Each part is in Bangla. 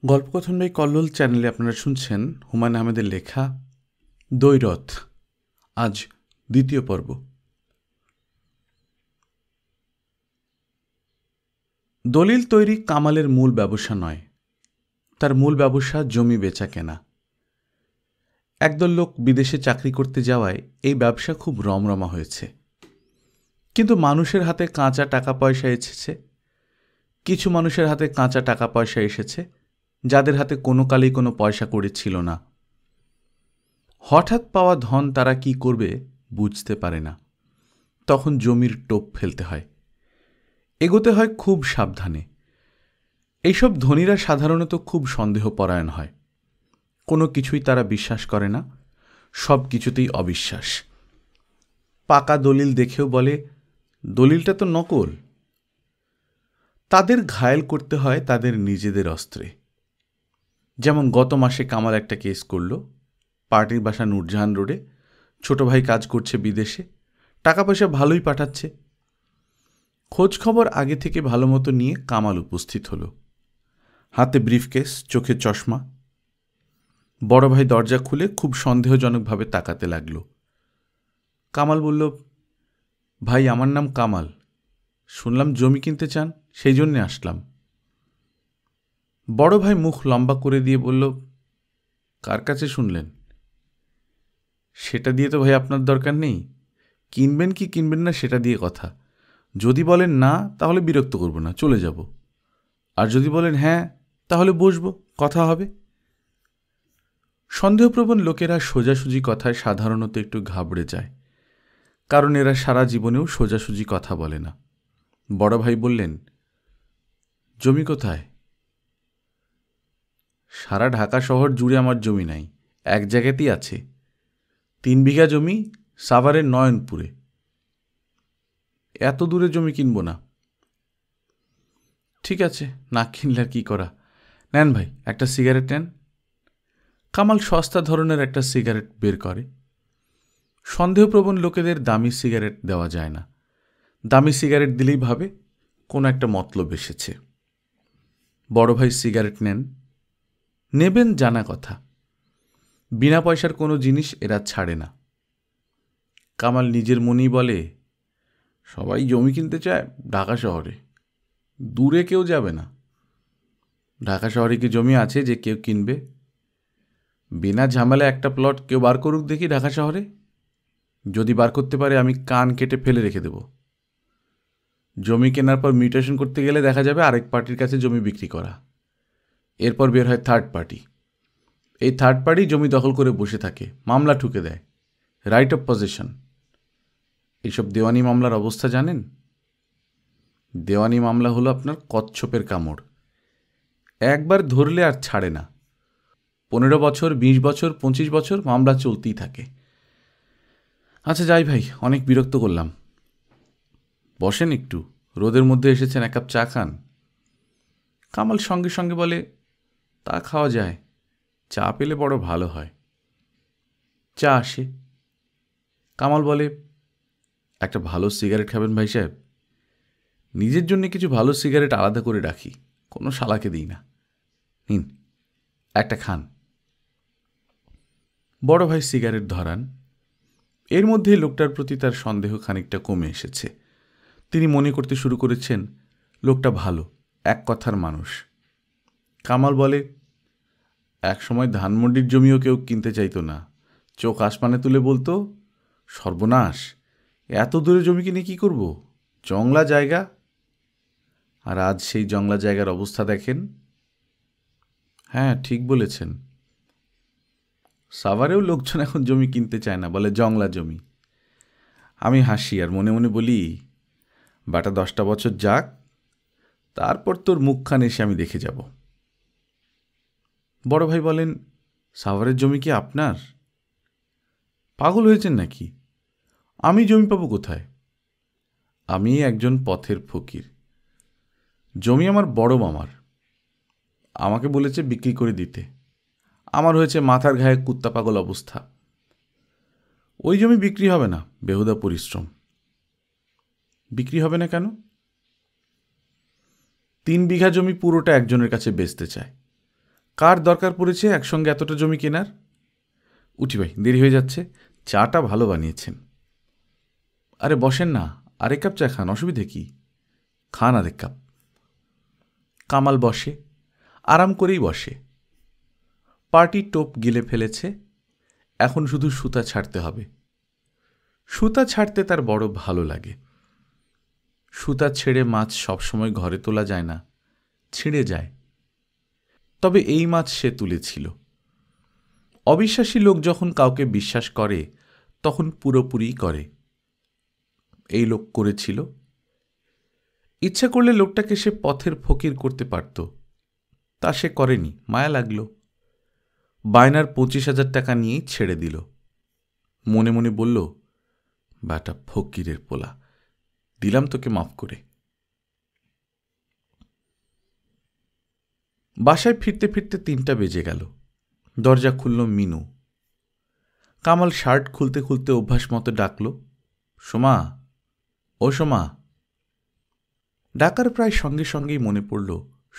গল্পকথন বাই কল্লোল চ্যানেলে আপনারা শুনছেন হুমায়ুন আহমেদের লেখা দ্বৈরথ। আজ দ্বিতীয় পর্ব। দলিল তৈরি কামালের মূল ব্যবসা নয়, তার মূল ব্যবসা জমি বেচা কেনা। একদল লোক বিদেশে চাকরি করতে যাওয়ায় এই ব্যবসা খুব রমরমা হয়েছে, কিন্তু মানুষের হাতে কাঁচা টাকা পয়সা এসেছে। কিছু মানুষের হাতে কাঁচা টাকা পয়সা এসেছে যাদের হাতে কোনো কালেই কোনো পয়সা কড়ি ছিল না। হঠাৎ পাওয়া ধন তারা কি করবে বুঝতে পারে না, তখন জমির টোপ ফেলতে হয়, এগোতে হয় খুব সাবধানে। এইসব ধনীরা সাধারণত খুব সন্দেহপরায়ণ হয়, কোনো কিছুই তারা বিশ্বাস করে না, সব কিছুতেই অবিশ্বাস। পাকা দলিল দেখেও বলে দলিলটা তো নকল। তাদের ঘায়েল করতে হয় তাদের নিজেদের অস্ত্রে। যেমন গত মাসে কামাল একটা কেস করল। পার্টির বাসা নূরজাহান রোডে, ছোট ভাই কাজ করছে বিদেশে, টাকা পয়সা ভালোই পাঠাচ্ছে। খোঁজ খবর আগে থেকে ভালো মতো নিয়ে কামাল উপস্থিত হলো, হাতে ব্রিফকেস, চোখে চশমা। বড় ভাই দরজা খুলে খুব সন্দেহজনকভাবে তাকাতে লাগল। কামাল বলল, ভাই আমার নাম কামাল, শুনলাম জমি কিনতে চান, সেই জন্যে আসলাম। বড় ভাই মুখ লম্বা করে দিয়ে বলল, কার কাছে শুনলেন? সেটা দিয়ে তো ভাই আপনার দরকার নেই, কিনবেন কি কিনবেন না সেটা দিয়ে কথা। যদি বলেন না তাহলে বিরক্ত করব না, চলে যাব। আর যদি বলেন হ্যাঁ তাহলে বসবো, কথা হবে। সন্দেহপ্রবণ লোকেরা সোজাসুজি কথায় সাধারণত একটু ঘাবড়ে যায়, কারণ এরা সারা জীবনেও সোজাসুজি কথা বলে না। বড় ভাই বললেন, জমি কোথায়? সারা ঢাকা শহর জুড়ে আমার জমি নাই, এক জায়গাতেই আছে, 3 বিঘা জমি, সাভারের নয়নপুরে। এত দূরে জমি কিনব না। ঠিক আছে, না কিনলে আর কি করা। নেন ভাই, একটা সিগারেট নেন। কামাল সস্তা ধরনের একটা সিগারেট বের করে। সন্দেহপ্রবণ লোকেদের দামি সিগারেট দেওয়া যায় না, দামি সিগারেট দিলেই ভাবে কোনো একটা মতলব এসেছে। বড় ভাই সিগারেট নেবেন জানা কথা, বিনা পয়সার কোনো জিনিস এরা ছাড়ে না। কামাল নিজের মনেই বলে, সবাই জমি কিনতে চায় ঢাকা শহরে, দূরে কেউ যাবে না। ঢাকা শহরে কি জমি আছে যে কেউ কিনবে? বিনা ঝামেলা একটা প্লট কেউ বার করুক দেখি ঢাকা শহরে। যদি বার করতে পারে আমি কান কেটে ফেলে রেখে দেব। জমি কেনার পর মিউটেশন করতে গেলে দেখা যাবে আরেক পার্টির কাছে জমি বিক্রি করা। এরপর বের হয় থার্ড পার্টি। এই থার্ড পার্টি জমি দখল করে বসে থাকে, মামলা ঠুকে দেয়, রাইট অফ পজেশন। এইসব দেওয়ানি মামলার অবস্থা জানেন? দেওয়ানি মামলা হলো আপনার কচ্ছপের কামড়, একবার ধরলে আর ছাড়ে না। 15 বছর, 20 বছর, 25 বছর মামলা চলতেই থাকে। আচ্ছা যাই ভাই, অনেক বিরক্ত করলাম, বসেন একটু, রোদের মধ্যে এসেছেন, এক কাপ চা খান। কামাল সঙ্গে সঙ্গে বলে, তা খাওয়া যায়, চা পেলে বড় ভালো হয়। চা আসে। কামাল বলে, একটা ভালো সিগারেট খাবেন ভাই সাহেব? নিজের জন্য কিছু ভালো সিগারেট আলাদা করে রাখি, কোনো শালাকে দিই না। নিন, একটা খান। বড় ভাই সিগারেট ধরান। এর মধ্যে লোকটার প্রতি তার সন্দেহ খানিকটা কমে এসেছে। তিনি মনে করতে শুরু করেছেন লোকটা ভালো, এক কথার মানুষ। কামাল বলে, এক সময় ধানমন্ডির জমিও কেউ কিনতে চাইতো না, চোখ আসমানে তুলে বলতো, সর্বনাশ, এত দূরে জমি কিনে কি করব, জংলা জায়গা। আর আজ সেই জংলা জায়গার অবস্থা দেখেন। হ্যাঁ ঠিক বলেছেন, সাভারেও লোকজন এখন জমি কিনতে চায় না, বলে জংলা জমি। আমি হাসি আর মনে মনে বলি, বাটা 10টা বছর যাক, তারপর তোর মুখখান এসে আমি দেখে যাব। বড় ভাই বলেন, সাভারের জমি কি আপনার? পাগল হয়েছেন নাকি? আমি জমি পাবো কোথায়? আমি একজন পথের ফকির, জমি আমার বড় মামার, আমাকে বলেছে বিক্রি করে দিতে। আমার হয়েছে মাথার ঘায়ে কুত্তা পাগল অবস্থা। ওই জমি বিক্রি হবে না, বেহুদা পরিশ্রম। বিক্রি হবে না কেন? 3 বিঘা জমি পুরোটা একজনের কাছে বেচতে চায়, কার দরকার পড়েছে একসঙ্গে এতটা জমি কেনার? উঠি ভাই, দেরি হয়ে যাচ্ছে। চাটা ভালো বানিয়েছেন। আরে বসেন না, আরেক কাপ চা খান, অসুবিধে কি? খান আরেক কাপ। কামাল বসে, আরাম করেই বসে। পার্টি টোপ গিলে ফেলেছে, এখন শুধু সুতা ছাড়তে হবে। সুতা ছাড়তে তার বড় ভালো লাগে। সুতা ছেড়ে মাছ সবসময় ঘরে তোলা যায় না, ছিঁড়ে যায়। তবে এই মাছ সে তুলেছিল। অবিশ্বাসী লোক যখন কাউকে বিশ্বাস করে তখন পুরোপুরিই করে। এই লোক করেছিল। ইচ্ছা করলে লোকটাকে সে পথের ফকির করতে পারত, তা সে করেনি। মায়া লাগল। বায়নার 25,000 টাকা নিয়েই ছেড়ে দিল। মনে মনে বলল, ব্যাটা ফকিরের পোলা, দিলাম তোকে মাফ করে। বাসায় ফিরতে ফিরতে 3টা বেজে গেল। দরজা খুলল মিনু। কামাল শার্ট খুলতে খুলতে অভ্যাস মতো ডাকল, সোমা, ও সোমা। ডাকার প্রায় সঙ্গে সঙ্গেই মনে পড়ল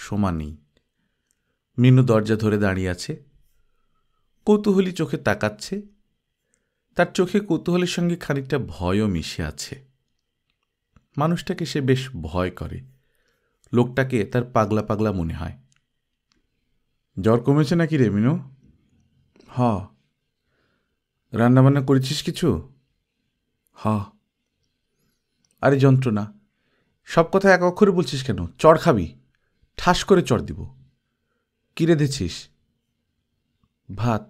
সোমা নেই। মিনু দরজা ধরে দাঁড়িয়ে আছে, কৌতূহলী চোখে তাকাচ্ছে। তার চোখে কৌতূহলের সঙ্গে খানিকটা ভয়ও মিশে আছে। মানুষটাকে সে বেশ ভয় করে। লোকটাকে তার পাগলা পাগলা মনে হয়। জ্বর কমেছে নাকি রে মিনু? হ। রান্নাবান্না করেছিস কিছু? হ। আরে যন্ত্রণা, সব কথা এক অক্ষরে বলছিস কেন? চড় খাবি? ঠাস করে চড় দিব। কি রেঁধেছিস? ভাত।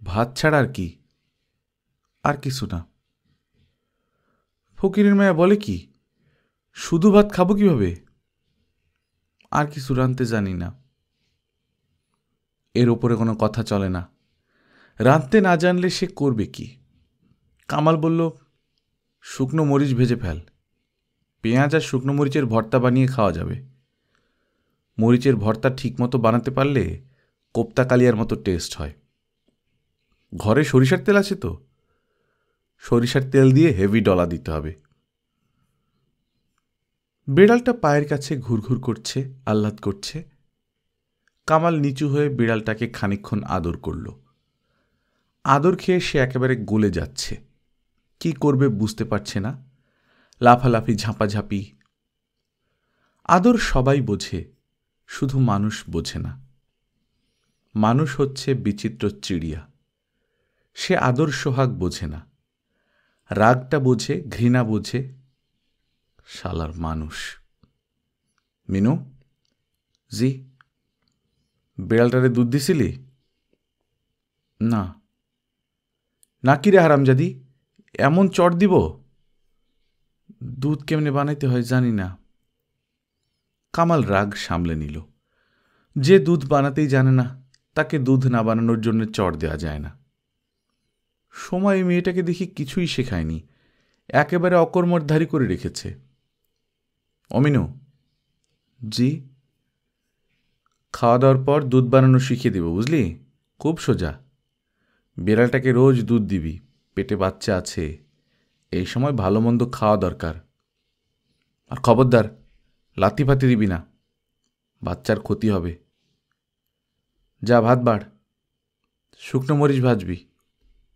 ভাত ছাড়া আর কি? আর কিছু না। ফকিরের মায়া বলে কি, শুধু ভাত খাবো কিভাবে? আর কিছু রাঁধতে জানি না। এর ওপরে কোনো কথা চলে না। রাঁধতে না জানলে সে করবে কি? কামাল বলল, শুকনো মরিচ ভেজে ফেল। পেঁয়াজ আর শুকনো মরিচের ভর্তা বানিয়ে খাওয়া যাবে। মরিচের ভর্তা ঠিকমতো বানাতে পারলে কোপ্তা কালিয়ার মতো টেস্ট হয়। ঘরে সরিষার তেল আছে তো? সরিষার তেল দিয়ে হেভি ডলা দিতে হবে। বিড়ালটা পায়ের কাছে ঘুরঘুর করছে, আহ্লাদ করছে। কামাল নিচু হয়ে বিড়ালটাকে খানিকক্ষণ আদর করল। আদর খেয়ে সে একেবারে গলে যাচ্ছে। কি করবে বুঝতে পারছে না। লাফালাফি, ঝাঁপাঝাঁপি। আদর সবাই বোঝে, শুধু মানুষ বোঝে না। মানুষ হচ্ছে বিচিত্র চিড়িয়া। সে আদর সোহাগ বোঝে না। রাগটা বোঝে, ঘৃণা বোঝে। শালার মানুষ। মিনু, জি? বিড়ালটারে দুধ দিছিলি? না। না কি রে হারামজাদি, এমন চট দিব? দুধ কেমনে বানাইতে হয় জানি না। কামাল রাগ সামলে নিল। যে দুধ বানাতেই জানে না তাকে দুধ না বানানোর জন্য চট দেওয়া যায় না। সময় মেয়েটাকে দেখি কিছুই শেখায়নি, একেবারে অকর্মধারী করে রেখেছে। অমিনু, জি? খাওয়া দাওয়ার পর দুধ বানানো শিখিয়ে দেব, বুঝলি? খুব সোজা। বিড়ালটাকে রোজ দুধ দিবি, পেটে বাচ্চা আছে, এই সময় ভালো মন্দ খাওয়া দরকার। আর খবরদার লাথি ফাতি দিবি না, বাচ্চার ক্ষতি হবে। যা ভাত বাড়। শুকনো মরিচ ভাজবি,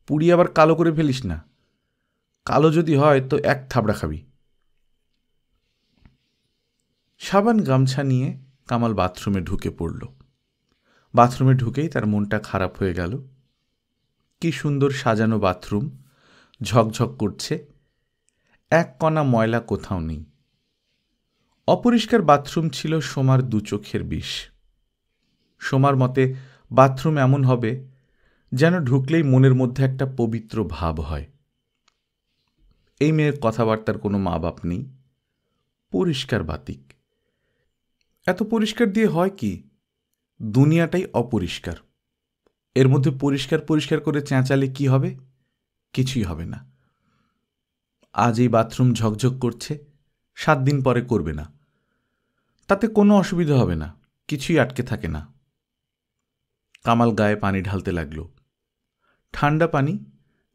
পুড়ি আবার কালো করে ফেলিস না। কালো যদি হয় তো এক থাবড়া খাবি। সাবান গামছা নিয়ে কামাল বাথরুমে ঢুকে পড়ল। বাথরুমে ঢুকেই তার মনটা খারাপ হয়ে গেল। কি সুন্দর সাজানো বাথরুম, ঝকঝক করছে, এক কণা ময়লা কোথাও নেই। অপরিষ্কার বাথরুম ছিল সোমার 2 চোখের বিষ। সোমার মতে বাথরুম এমন হবে যেন ঢুকলেই মনের মধ্যে একটা পবিত্র ভাব হয়। এই মেয়ের কথাবার্তার কোনো মা বাপ নেই, পরিষ্কার বাতিক। এত পরিষ্কার দিয়ে হয় কি? দুনিয়াটাই অপরিষ্কার। এর মধ্যে পরিষ্কার পরিষ্কার করে চেঁচালে কি হবে? কিছুই হবে না। আজ এই বাথরুম ঝকঝক করছে, 7 দিন পরে করবে না। তাতে কোনো অসুবিধা হবে না, কিছুই আটকে থাকে না। কামাল গায়ে পানি ঢালতে লাগল। ঠান্ডা পানি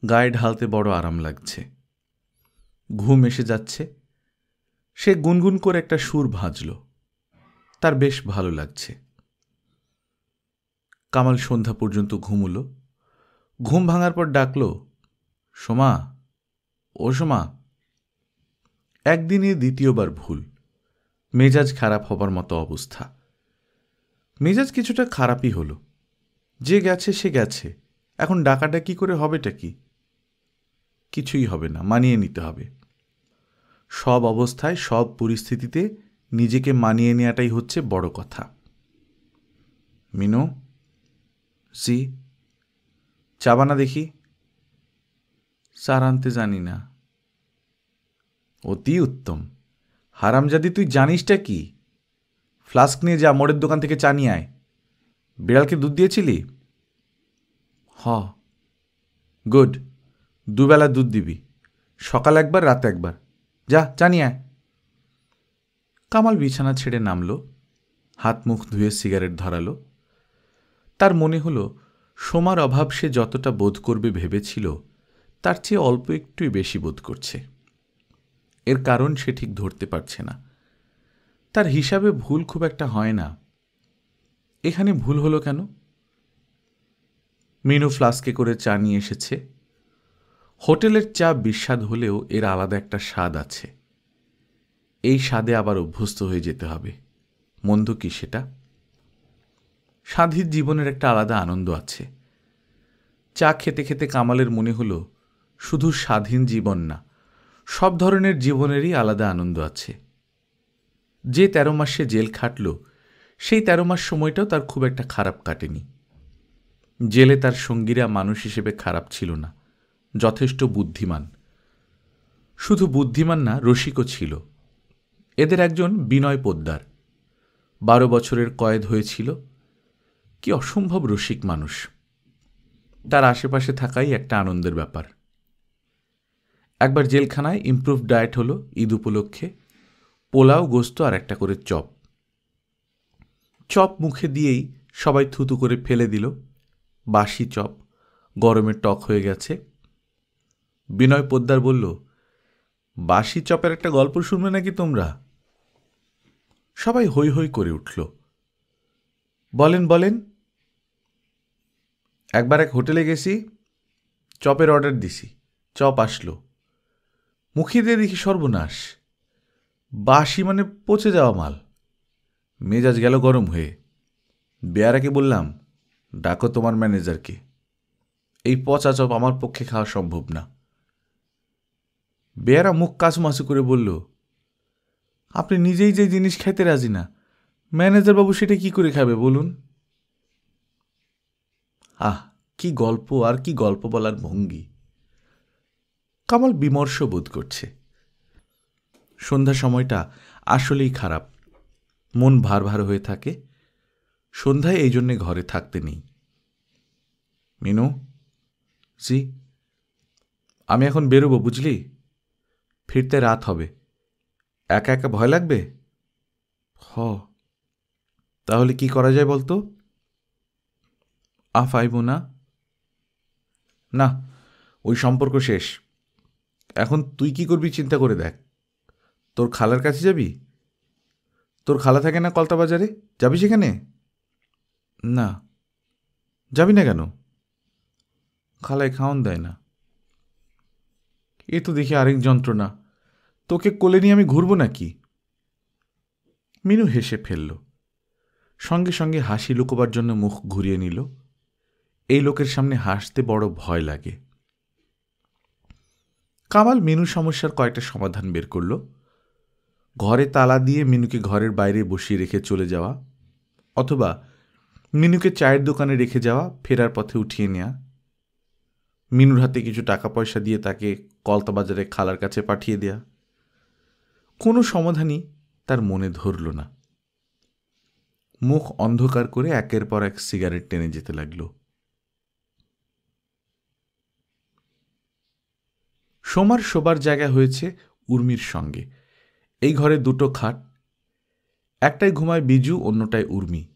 গায়ে ঢালতে বড় আরাম লাগছে। ঘুম এসে যাচ্ছে। সে গুনগুন করে একটা সুর ভাজল। তার বেশ ভালো লাগছে। কামাল সন্ধ্যা পর্যন্ত ঘুমুলো। ঘুম ভাঙার পর ডাকল, সোমা, ও সোমা। একদিনে দ্বিতীয়বার ভুল। মেজাজ খারাপ হবার মতো অবস্থা। মেজাজ কিছুটা খারাপই হলো। যে গেছে সে গেছে, এখন ডাকাডাকি করে হবেটা কি? কিছুই হবে না, মানিয়ে নিতে হবে। সব অবস্থায় সব পরিস্থিতিতে নিজেকে মানিয়ে নেওয়াটাই হচ্ছে বড় কথা। মিনু, জি। চা বানা দেখি। স্যার আনতে জানি না। অতি উত্তম। হারামজাদি, তুই জানিসটা কি? ফ্লাস্ক নিয়ে যা, মোড়ের দোকান থেকে চা নিয়ে আয়। বিড়ালকে দুধ দিয়েছিলি? হ। গুড। দুবেলা দুধ দিবি, সকাল একবার, রাত একবার। যা, চা নিয়ে আয়। কামাল বিছানা ছেড়ে নামল, হাত মুখ ধুয়ে সিগারেট ধরালো। তার মনে হলো সোমার অভাব সে যতটা বোধ করবে ভেবেছিল তার চেয়ে অল্প একটুই বেশি বোধ করছে। এর কারণ সে ঠিক ধরতে পারছে না। তার হিসাবে ভুল খুব একটা হয় না। এখানে ভুল হলো কেন? মিনু ফ্লাস্কে করে চা নিয়ে এসেছে। হোটেলের চা বিস্বাদ হলেও এর আলাদা একটা স্বাদ আছে। এই স্বাদে আবার অভ্যস্ত হয়ে যেতে হবে। মন্দ কি সেটা? স্বাধীন জীবনের একটা আলাদা আনন্দ আছে। চা খেতে খেতে কামালের মনে হলো শুধু স্বাধীন জীবন না, সব ধরনের জীবনেরই আলাদা আনন্দ আছে। যে 13 মাস সে জেল খাটল, সেই 13 মাস সময়টাও তার খুব একটা খারাপ কাটেনি। জেলে তার সঙ্গীরা মানুষ হিসেবে খারাপ ছিল না, যথেষ্ট বুদ্ধিমান। শুধু বুদ্ধিমান না, রসিকও ছিল। এদের একজন বিনয় পোদ্দার, 12 বছরের কয়েদ হয়েছিল। কি অসম্ভব রসিক মানুষ! তার আশেপাশে থাকাই একটা আনন্দের ব্যাপার। একবার জেলখানায় ইমপ্রুভ ডায়েট হলো ঈদ উপলক্ষে। পোলাও, গোস্ত আর একটা করে চপ। চপ মুখে দিয়েই সবাই থুতু করে ফেলে দিল। বাসি চপ, গরমে টক হয়ে গেছে। বিনয় পোদ্দার বলল, বাসি চপের একটা গল্প শুনবে নাকি তোমরা? সবাই হৈ হৈ করে উঠল। বলেন বলেন। একবার এক হোটেলে গেছি, চপের অর্ডার দিছি। চপ আসলো, মুখে দিয়ে দেখি সর্বনাশ। বাসি মানে পচে যাওয়া মাল। মেজাজ গেল গরম হয়ে। বেয়ারাকে বললাম, ডাকো তোমার ম্যানেজারকে, এই পচা চপ আমার পক্ষে খাওয়া সম্ভব না। বেয়ারা মুখ কাচুমাচু করে বলল, আপনি নিজেই যে জিনিস খেতে রাজি না, ম্যানেজার বাবু সেটা কি করে খাবে বলুন? আহ, কি গল্প আর কি গল্প বলার ভঙ্গি! কামাল বিমর্ষ বোধ করছে। সন্ধ্যা সময়টা আসলেই খারাপ। মন ভার ভার হয়ে থাকে। সন্ধ্যায় এই জন্যে ঘরে থাকতে নেই। মিনু, জি। আমি এখন বেরোবো, বুঝলি? ফিরতে রাত হবে। একা একা ভয় লাগবে? হ। তাহলে কি করা যায় বলতো? আইব না? না, ওই সম্পর্ক শেষ। এখন তুই কি করবি চিন্তা করে দেখ। তোর খালার কাছে যাবি? তোর খালা থাকে না কলতা বাজারে, যাবি সেখানে? না। যাবি না কেন? খালায় খাওয়ান দেয় না। এ তো দেখি আরেক যন্ত্রণা। তোকে কোলে নিয়ে আমি ঘুরব নাকি? মিনু হেসে ফেলল। সঙ্গে সঙ্গে হাসি লুকোবার জন্য মুখ ঘুরিয়ে নিল। এই লোকের সামনে হাসতে বড় ভয় লাগে। কামাল মিনু সমস্যার কয়েকটা সমাধান বের করল। ঘরে তালা দিয়ে মিনুকে ঘরের বাইরে বসিয়ে রেখে চলে যাওয়া, অথবা মিনুকে চায়ের দোকানে রেখে যাওয়া, ফেরার পথে উঠিয়ে নেওয়া, মিনুর হাতে কিছু টাকা পয়সা দিয়ে তাকে কলতা বাজারে খালার কাছে পাঠিয়ে দেয়া। কোনো সমাধানই তার মনে ধরল না। মুখ অন্ধকার করে একের পর এক সিগারেট টেনে যেতে লাগল। সোমার শোবার জায়গা হয়েছে উর্মির সঙ্গে। এই ঘরে দুটো খাট, একটায় ঘুমায় বিজু, অন্যটায় উর্মি।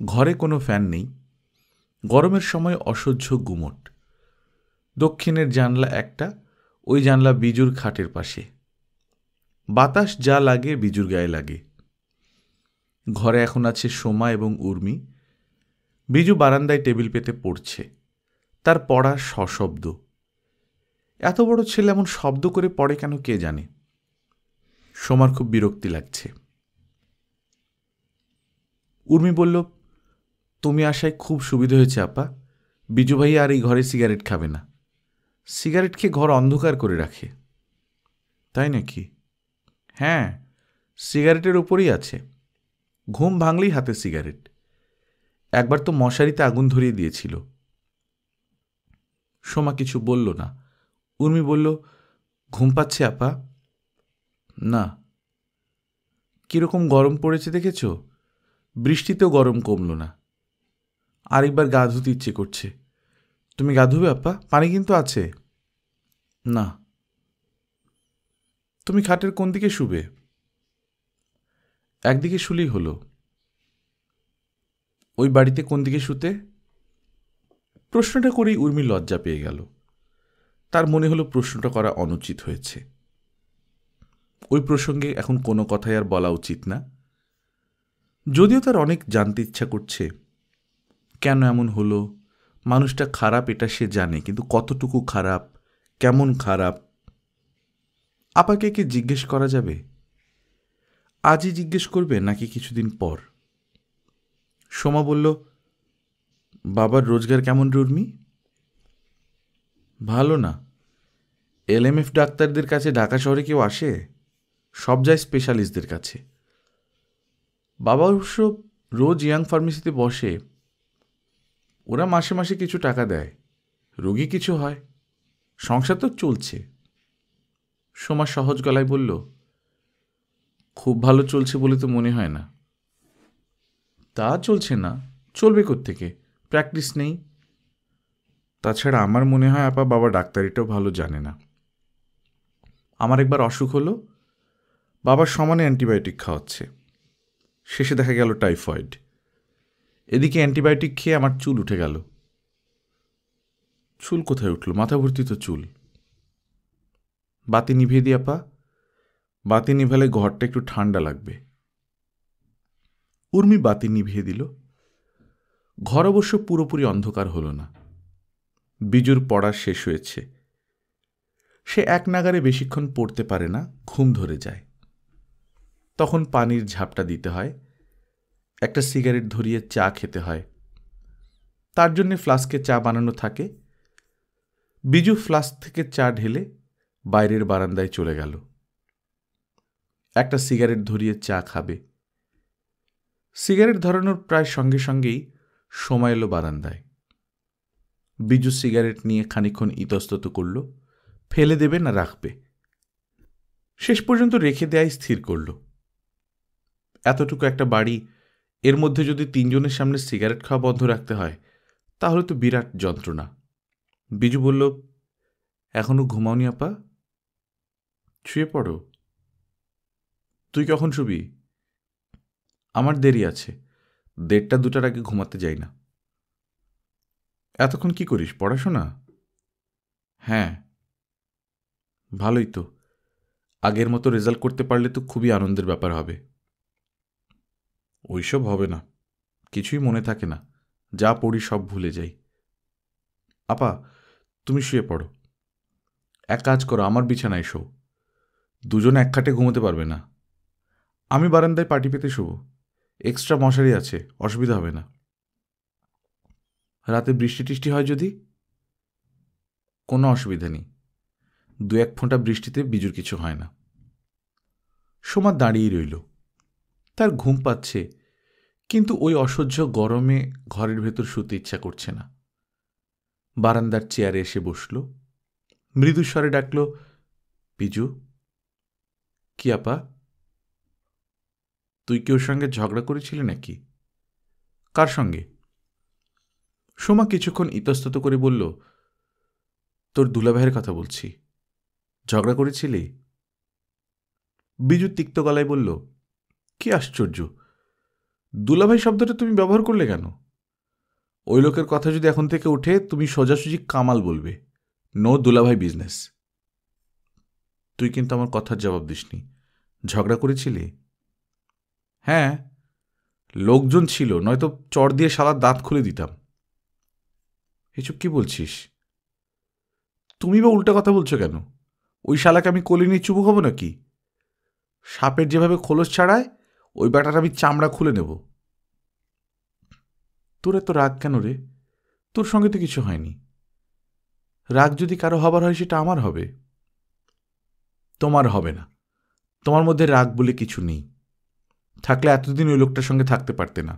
ঘরে কোনো ফ্যান নেই। গরমের সময় অসহ্য গুমট। দক্ষিণের জানলা একটা, ওই জানলা বিজুর খাটের পাশে। বাতাস যা লাগে বিজুর গায়ে লাগে। ঘরে এখন আছে সোমা এবং উর্মি। বিজু বারান্দায় টেবিল পেতে পড়ছে। তার পড়া সশব্দ। এত বড় ছেলে এমন শব্দ করে পড়ে কেন কে জানে। সোমার খুব বিরক্তি লাগছে। উর্মি বলল, তুমি আসায় খুব সুবিধা হয়েছে আপা। বিজু ভাই আর এই ঘরে সিগারেট খাবে না। সিগারেট খেয়ে ঘর অন্ধকার করে রাখে। তাই নাকি? হ্যাঁ, সিগারেটের ওপরই আছে। ঘুম ভাঙলেই হাতে সিগারেট। একবার তো মশারিতে আগুন ধরিয়ে দিয়েছিল। সোমা কিছু বলল না। উর্মি বলল, ঘুম পাচ্ছে আপা? না। কিরকম গরম পড়েছে দেখেছ? বৃষ্টিতেও গরম কমল না। আরেকবার গা ধুতে ইচ্ছে করছে। তুমি গা ধুবে আপা? পানি কিন্তু আছে। না। তুমি খাটের কোন দিকে শুবে? একদিকে শুলেই হলো। ওই বাড়িতে কোন দিকে শুতে? প্রশ্নটা করেই উর্মি লজ্জা পেয়ে গেল। তার মনে হলো প্রশ্নটা করা অনুচিত হয়েছে। ওই প্রসঙ্গে এখন কোনো কথাই আর বলা উচিত না। যদিও তার অনেক জানতে ইচ্ছা করছে, কেন এমন হলো। মানুষটা খারাপ এটা সে জানে, কিন্তু কতটুকু খারাপ, কেমন খারাপ আপাকে কি জিজ্ঞেস করা যাবে? আজই জিজ্ঞেস করবে নাকি কিছুদিন পর? সোমা বলল, বাবার রোজগার কেমন উর্মি? ভালো না। এলএমএফ ডাক্তারদের কাছে ঢাকা শহরে কেউ আসে? সব যায় স্পেশালিস্টদের কাছে। বাবা অবশ্য রোজ ইয়াং ফার্মেসিতে বসে। ওরা মাসে মাসে কিছু টাকা দেয়, রোগী কিছু হয়, সংসার তো চলছে। সোমা সহজ গলায় বলল, খুব ভালো চলছে বলে তো মনে হয় না। তা চলছে না, চলবে কোত্থেকে? প্র্যাকটিস নেই। তাছাড়া আমার মনে হয় আপা বাবা ডাক্তারিটাও ভালো জানে না। আমার একবার অসুখ হলো, বাবার সমানে অ্যান্টিবায়োটিক খাওয়াচ্ছে। শেষে দেখা গেল টাইফয়েড। এদিকে অ্যান্টিবায়োটিক খেয়ে আমার চুল উঠে গেল। চুল কোথায় উঠল? মাথা ভর্তি তো চুল। বাতি নিভিয়ে দি আপা। বাতি নিভালে ঘরটা একটু ঠান্ডা লাগবে। উর্মি বাতি নিভিয়ে দিল। ঘর অবশ্য পুরোপুরি অন্ধকার হল না। বিজুর পড়া শেষ হয়েছে। সে এক নাগারে বেশিক্ষণ পড়তে পারে না, ঘুম ধরে যায়। তখন পানির ঝাপটা দিতে হয়, একটা সিগারেট ধরিয়ে চা খেতে হয়। তার জন্যে ফ্লাস্কে চা বানানো থাকে। বিজু ফ্লাস্ক থেকে চা ঢেলে বাইরের বারান্দায় চলে গেল। একটা সিগারেট ধরিয়ে চা খাবে। সিগারেট ধরানোর প্রায় সঙ্গে সঙ্গেই সময় এলো বারান্দায়। বিজু সিগারেট নিয়ে খানিকক্ষণ ইতস্তত করল, ফেলে দেবে না রাখবে। শেষ পর্যন্ত রেখে দেয়াই স্থির করল। এতটুকু একটা বাড়ি, এর মধ্যে যদি তিনজনের সামনে সিগারেট খাওয়া বন্ধ রাখতে হয়, তাহলে তো বিরাট যন্ত্রণা। বিজু বলল, এখনো ঘুমাওনি আপা? শুয়ে পড়ো। তুই কখন শুবি? আমার দেরি আছে, 1:30-2টার আগে ঘুমাতে যাই না। এতক্ষণ কি করিস? পড়াশোনা? হ্যাঁ। ভালোই তো। আগের মতো রেজাল্ট করতে পারলে তো খুবই আনন্দের ব্যাপার হবে। ওইসব হবে না, কিছুই মনে থাকে না, যা পড়ি সব ভুলে যাই। আপা, তুমি শুয়ে পড়ো। এক কাজ করো, আমার বিছানায় শো। দুজনে এক খাটে ঘুমোতে পারবে না। আমি বারান্দায় পাটি পেতে শোবো। এক্সট্রা মশারি আছে, অসুবিধা হবে না। রাতে বৃষ্টি টিষ্টি হয় যদি? কোনো অসুবিধা নেই, 2-1 ফোঁটা বৃষ্টিতে বিজুর কিছু হয় না। সোমা দাঁড়িয়েই রইল। তার ঘুম পাচ্ছে, কিন্তু ওই অসহ্য গরমে ঘরের ভেতর শুতে ইচ্ছা করছে না। বারান্দার চেয়ারে এসে বসল। মৃদুস্বরে ডাকল, বিজু। কি আপা? তুই কি ওর সঙ্গে ঝগড়া করেছিলি নাকি? কার সঙ্গে? সোমা কিছুক্ষণ ইতস্তত করে বলল, তোর দুলাভাইয়ের কথা বলছি। ঝগড়া করেছিলি? বিজু তিক্ত গলায় বলল, কি আশ্চর্য, দুলাভাই শব্দটা তুমি ব্যবহার করলে কেন? ওই লোকের কথা যদি এখন থেকে উঠে, তুমি সোজাসুজি কামাল বলবে, নো দুলাভাই বিজনেস। তুই কিন্তু আমার কথার জবাব দিসনি। ঝগড়া করেছিলি? হ্যাঁ, লোকজন ছিল, নয়তো চড় দিয়ে শালার দাঁত খুলে দিতাম। এসব কি বলছিস? তুমি বা উল্টা কথা বলছো কেন? ওই শালাকে আমি কোলে নিয়ে চুবু খাবো নাকি? সাপের যেভাবে খোলস ছাড়ায় ওই ব্যাটার আমি চামড়া খুলে নেব। তোর এত রাগ কেন রে? তোর সঙ্গে তো কিছু হয়নি। রাগ যদি কারো হবার হয় সেটা আমার হবে। তোমার হবে না। তোমার মধ্যে রাগ বলে কিছু নেই। থাকলে এতদিন ওই লোকটার সঙ্গে থাকতে পারতে না।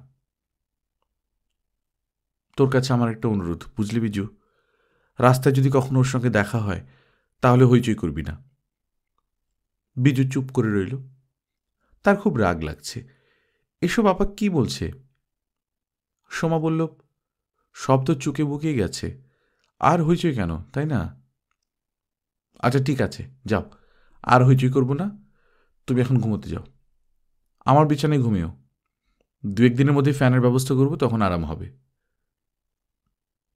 তোর কাছে আমার একটা অনুরোধ, বুঝলি বিজু? রাস্তায় যদি কখনো ওর সঙ্গে দেখা হয় তাহলে হইচই করবি না। বিজু চুপ করে রইল। তার খুব রাগ লাগছে। এসব আপা কি বলছে? সোমা বলল, সব তো চুকে বুকে গেছে, আর হইচই কেন, তাই না? আচ্ছা ঠিক আছে, যাও, আর হইচই করবো না। তুমি এখন ঘুমোতে যাও। আমার বিছানায় ঘুমিও। 2-1 দিনের মধ্যে ফ্যানের ব্যবস্থা করব, তখন আরাম হবে।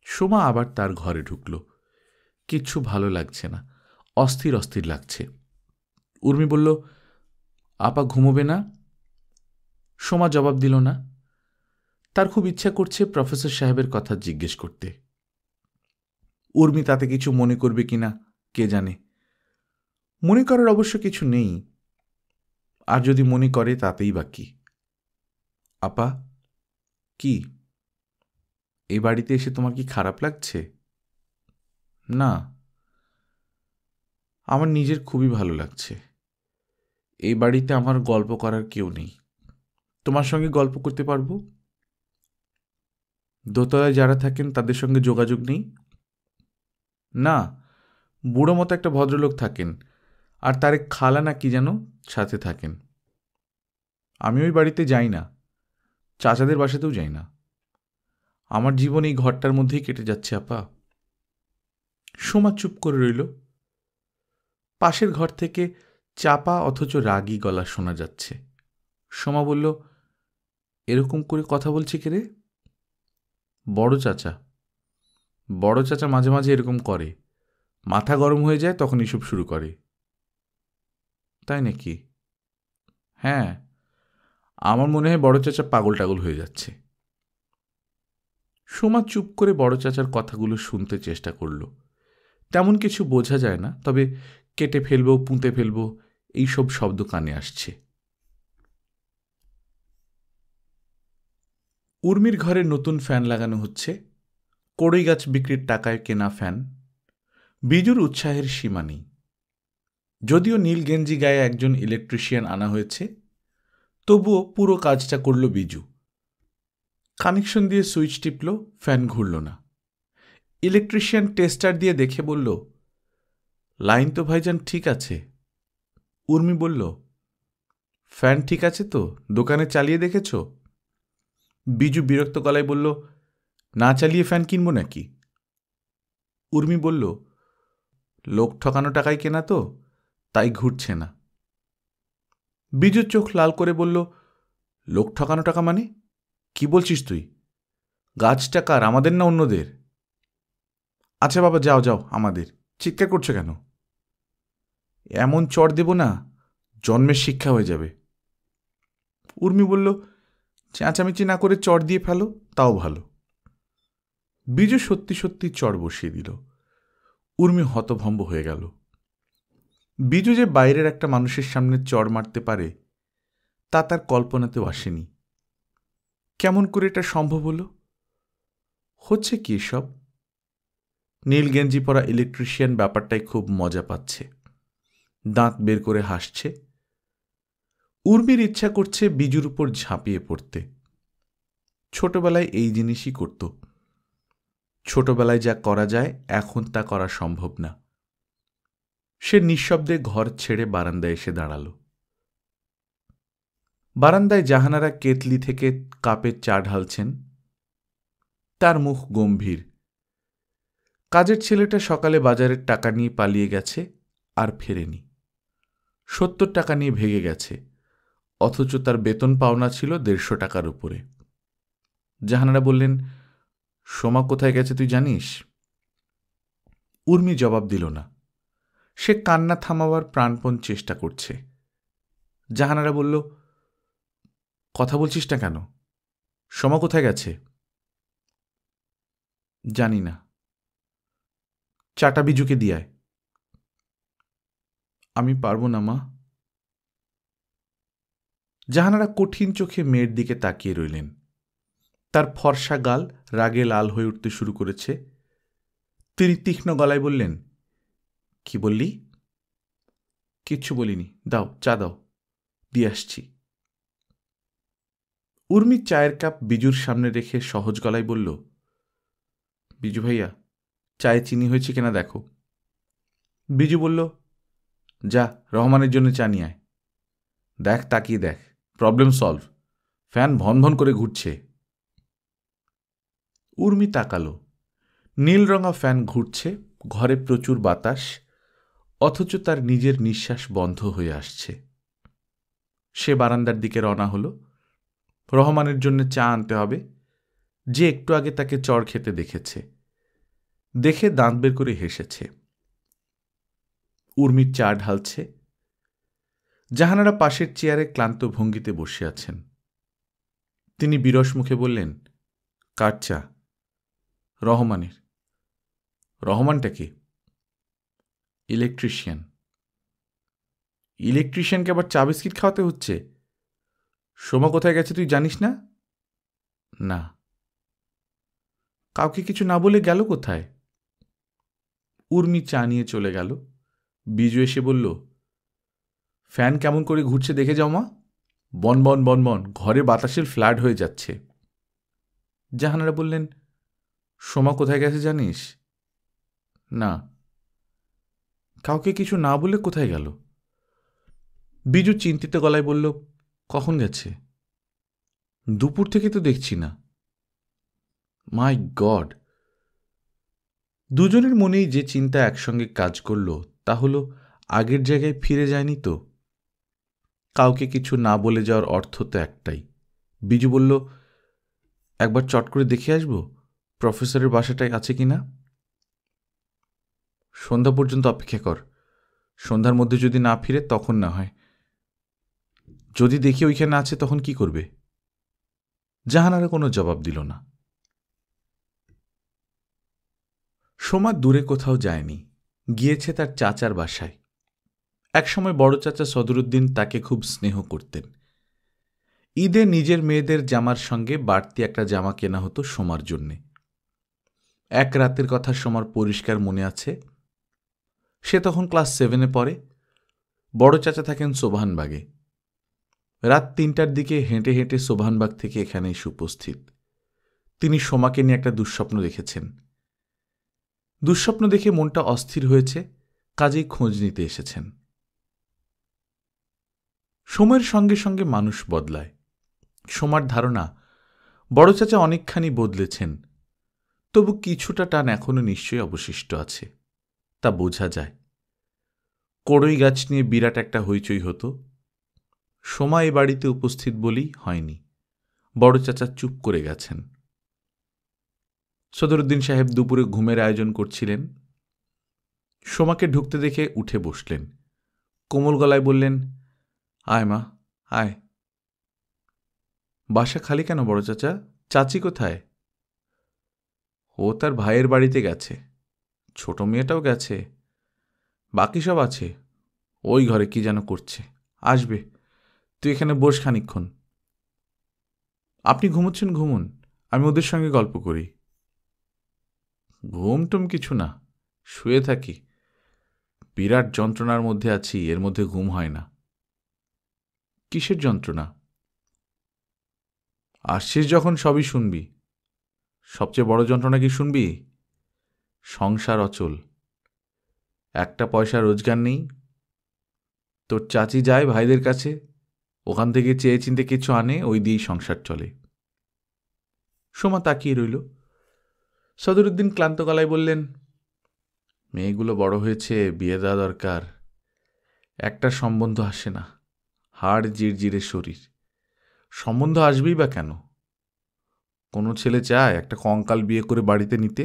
সোমা আবার তার ঘরে ঢুকল। কিচ্ছু ভালো লাগছে না, অস্থির অস্থির লাগছে। উর্মি বলল, আপা ঘুমোবে না? সোমা জবাব দিল না। তার খুব ইচ্ছা করছে প্রফেসর সাহেবের কথা জিজ্ঞেস করতে। উর্মি তাতে কিছু মনে করবে কিনা কে জানে। মনে করার অবশ্য কিছু নেই, আর যদি মনে করে তাতেই বা কি। আপা, কি? এই বাড়িতে এসে তোমার কি খারাপ লাগছে? না, আমার নিজের খুবই ভালো লাগছে। এই বাড়িতে আমার গল্প করার কেউ নেই। তোমার সঙ্গে গল্প করতে পারবো। দোতলায় যারা থাকেন তাদের সঙ্গে যোগাযোগ নেই? না, বুড়ো মতো একটা ভদ্রলোক থাকেন, আর তার এক খালা না কি যেন সাথে থাকেন। আমি ওই বাড়িতে যাই না, চাচাদের বাসাতেও যাই না। আমার জীবন এই ঘরটার মধ্যেই কেটে যাচ্ছে আপা। সোমা চুপ করে রইল। পাশের ঘর থেকে চাপা অথচ রাগী গলা শোনা যাচ্ছে। সোমা বলল, এরকম করে কথা বলছে কে রে? বড় চাচা। বড় চাচা মাঝে মাঝে এরকম করে, মাথা গরম হয়ে যায় তখন এসব শুরু করে। তাই নাকি? হ্যাঁ, আমার মনে হয় বড় চাচা পাগল টাগল হয়ে যাচ্ছে। সোমা চুপ করে বড় চাচার কথাগুলো শুনতে চেষ্টা করল। তেমন কিছু বোঝা যায় না, তবে কেটে ফেলবো, পুঁতে ফেলবো, এইসব শব্দ কানে আসছে। উর্মির ঘরে নতুন ফ্যান লাগানো হচ্ছে। কড়ই গাছ বিক্রির টাকায় কেনা ফ্যান। বিজুর উৎসাহের সীমা নেই। যদিও নীল গেঞ্জি গায়ে একজন ইলেকট্রিশিয়ান আনা হয়েছে, তবুও পুরো কাজটা করল বিজু। কানেকশন দিয়ে সুইচ টিপল, ফ্যান ঘুরল না। ইলেকট্রিশিয়ান টেস্টার দিয়ে দেখে বলল, লাইন তো ভাইজান ঠিক আছে। উর্মি বলল, ফ্যান ঠিক আছে তো? দোকানে চালিয়ে দেখেছ? বিজু বিরক্ত গলায় বলল, না চালিয়ে ফ্যান কিনব নাকি? উর্মি বলল, লোক ঠকানো টাকায় কেনা তো, তাই ঘুরছে না। বিজুর চোখ লাল করে বলল, লোক ঠকানো টাকা মানে কি বলছিস তুই? গাছটা কার, আমাদের না অন্যদের? আচ্ছা বাবা, যাও যাও, আমাদের। চিৎকার করছো কেন? এমন চড় দেব না, জন্মের শিক্ষা হয়ে যাবে। উর্মি বলল, চেঁচামেচি না করে চড় দিয়ে ফেলো, তাও ভালো। বিজু সত্যি সত্যি চড় বসিয়ে দিল। উর্মি হতভম্ব হয়ে গেল। বিজু যে বাইরের একটা মানুষের সামনে চড় মারতে পারে তা তার কল্পনাতেও আসেনি। কেমন করে এটা সম্ভব হলো? হচ্ছে কি সব? নীল গেঞ্জি পরা ইলেকট্রিশিয়ান ব্যাপারটাই খুব মজা পাচ্ছে, দাঁত বের করে হাসছে। উর্মির ইচ্ছা করছে বিজুর উপর ঝাঁপিয়ে পড়তে। ছোটবেলায় এই জিনিসই করত। ছোটবেলায় যা করা যায় এখন তা করা সম্ভব না। সে নিঃশব্দে ঘর ছেড়ে বারান্দায় এসে দাঁড়াল। বারান্দায় জাহানারা কেতলি থেকে কাপে চা ঢালছেন। তার মুখ গম্ভীর। কাজের ছেলেটা সকালে বাজারের টাকা নিয়ে পালিয়ে গেছে, আর ফেরেনি। 70 টাকা নিয়ে ভেগে গেছে, অথচ তার বেতন পাওনা ছিল 150 টাকার উপরে। জাহানারা বললেন, সোমা কোথায় গেছে তুই জানিস? উর্মি জবাব দিল না। সে কান্না থামাবার প্রাণপণ চেষ্টা করছে। জাহানারা বলল, কথা বলছিস না কেন? সোমা কোথায় গেছে? জানি না। চাটা বিজুকে দিয়ায়। আমি পারবো না মা। জাহানারা কঠিন চোখে মেয়ের দিকে তাকিয়ে রইলেন। তার ফর্সা গাল রাগে লাল হয়ে উঠতে শুরু করেছে। তিনি তীক্ষ্ণ গলায় বললেন, কি বললি? কিচ্ছু বলিনি, দাও চা দাও, দিয়ে আসছি। উর্মি চায়ের কাপ বিজুর সামনে রেখে সহজ গলায় বলল, বিজু ভাইয়া, চায়ে চিনি হয়েছে কিনা দেখো। বিজু বলল, যা রহমানের জন্য চা নিয়ে আয়। দেখ, তাকিয়ে দেখ, প্রবলেম সলভ। ফ্যান ভন ভন করে ঘুরছে। উর্মি তাকালো। নীল রঙা ফ্যান ঘুরছে, ঘরে প্রচুর বাতাস, অথচ তার নিজের নিঃশ্বাস বন্ধ হয়ে আসছে। সে বারান্দার দিকে রওনা হল। রহমানের জন্য চা আনতে হবে, যে একটু আগে তাকে চড় খেতে দেখেছে। দেখে দাঁত বের করে হেসেছে। উর্মির চা ঢালছে। জাহানারা পাশের চেয়ারে ক্লান্ত ভঙ্গিতে বসে আছেন। তিনি বিরস মুখে বললেন, কার চা? রহমানের। রহমানটা কে? ইলেকট্রিশিয়ান। ইলেকট্রিশিয়ানকে আবার চা বিস্কিট খাওয়াতে হচ্ছে? সোমা কোথায় গেছে তুই জানিস না? না। কাউকে কিছু না বলে গেল কোথায়? উর্মি চা নিয়ে চলে গেল। বিজু এসে বলল, ফ্যান কেমন করে ঘুরছে দেখে যাও মা। বন বন বন বন, ঘরে বাতাসের ফ্ল্যাট হয়ে যাচ্ছে। জাহানারা বললেন, সোমা কোথায় গেছে জানিস? না। কাউকে কিছু না বলে কোথায় গেল? বিজু চিন্তিত গলায় বলল, কখন গেছে? দুপুর থেকে তো দেখছি না। মাই গড! দুজনের মনেই যে চিন্তা একসঙ্গে কাজ করল তা হল, আগের জায়গায় ফিরে যায়নি তো। কাউকে কিছু না বলে যাওয়ার অর্থ তো একটাই। বিজু বলল, একবার চট করে দেখে আসব প্রফেসরের বাসাটায় আছে কিনা। সন্ধ্যা পর্যন্ত অপেক্ষা কর, সন্ধ্যার মধ্যে যদি না ফিরে তখন না হয়। যদি দেখি ওইখানে আছে তখন কি করবে? জাহানারা কোনো জবাব দিল না। সোমা দূরে কোথাও যায়নি, গিয়েছে তার চাচার বাসায়। একসময় বড় চাচা সদরুদ্দিন তাকে খুব স্নেহ করতেন। ঈদে নিজের মেয়েদের জামার সঙ্গে বাড়তি একটা জামা কেনা হতো সোমার জন্যে। এক রাতের কথা সোমার পরিষ্কার মনে আছে। সে তখন ক্লাস 7-এ পড়ে। বড় চাচা থাকেন সোবহানবাগে। রাত 3টার দিকে হেঁটে হেঁটে সোবহানবাগ থেকে এখানে এসে উপস্থিত। তিনি সোমাকে নিয়ে একটা দুঃস্বপ্ন দেখেছেন। দুঃস্বপ্ন দেখে মনটা অস্থির হয়েছে, কাজেই খোঁজ নিতে এসেছেন। সময়ের সঙ্গে সঙ্গে মানুষ বদলায়। সোমার ধারণা, বড় চাচা অনেকখানি বদলেছেন, তবু কিছুটা টান এখনো নিশ্চয়ই অবশিষ্ট আছে, তা বোঝা যায়। কড়ই গাছ নিয়ে বিরাট একটা হইচই হতো। সোমা এ বাড়িতে উপস্থিত বলেই হয়নি। বড় চাচা চুপ করে গেছেন। সদরুদ্দিন সাহেব দুপুরে ঘুমের আয়োজন করছিলেন। সোমাকে ঢুকতে দেখে উঠে বসলেন। কোমল গলায় বললেন, আয় মা, আয়। বাসা খালি কেন বড় চাচা? চাচি কোথায়? ও তার ভাইয়ের বাড়িতে গেছে। ছোট মেয়েটাও গেছে। বাকি সব আছে, ওই ঘরে কি যেন করছে। আসবে, তুই এখানে বস খানিকক্ষণ। আপনি ঘুমোচ্ছেন ঘুমুন, আমি ওদের সঙ্গে গল্প করি। ঘুম টুম কিছু না, শুয়ে থাকি। বিরাট যন্ত্রণার মধ্যে আছি, এর মধ্যে ঘুম হয় না। কিসের যন্ত্রণা? আসছিস যখন সবই শুনবি। সবচেয়ে বড় যন্ত্রণা কি শুনবি? সংসার অচল, একটা পয়সা রোজগার নেই। তোর চাচি যায় ভাইদের কাছে, ওখান থেকে চেয়ে চিনতে কিছু আনে, ওই দিয়েই সংসার চলে। সোমা তাকিয়ে রইল। সদরুদ্দিন ক্লান্ত গলায় বললেন, মেয়েগুলো বড় হয়েছে, বিয়ে দেওয়া দরকার। একটা সম্বন্ধ আসে না, হাড় জিরজিরে শরীর। সম্বন্ধ আসবেই বা কেন? কোনো ছেলে চায় একটা কঙ্কাল বিয়ে করে বাড়িতে নিতে?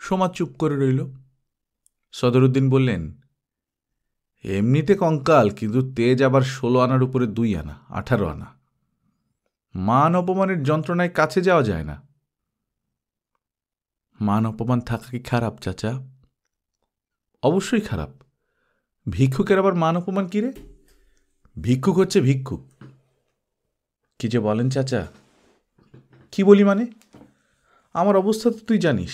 সোমা চুপ করে রইল। সদরুদ্দিন বললেন, এমনিতে কঙ্কাল, কিন্তু তেজ আবার 16 আনার উপরে 2 আনা, 18 আনা। মান অপমানের যন্ত্রণায় কাছে যাওয়া যায় না। মান অপমান থাকা কি খারাপ চাচা? অবশ্যই খারাপ। ভিক্ষুকের আবার মান অপমান কি রে? ভিক্ষুক হচ্ছে ভিক্ষুক। কি যে বলেন চাচা? কি বলি মানে? আমার অবস্থা তো তুই জানিস।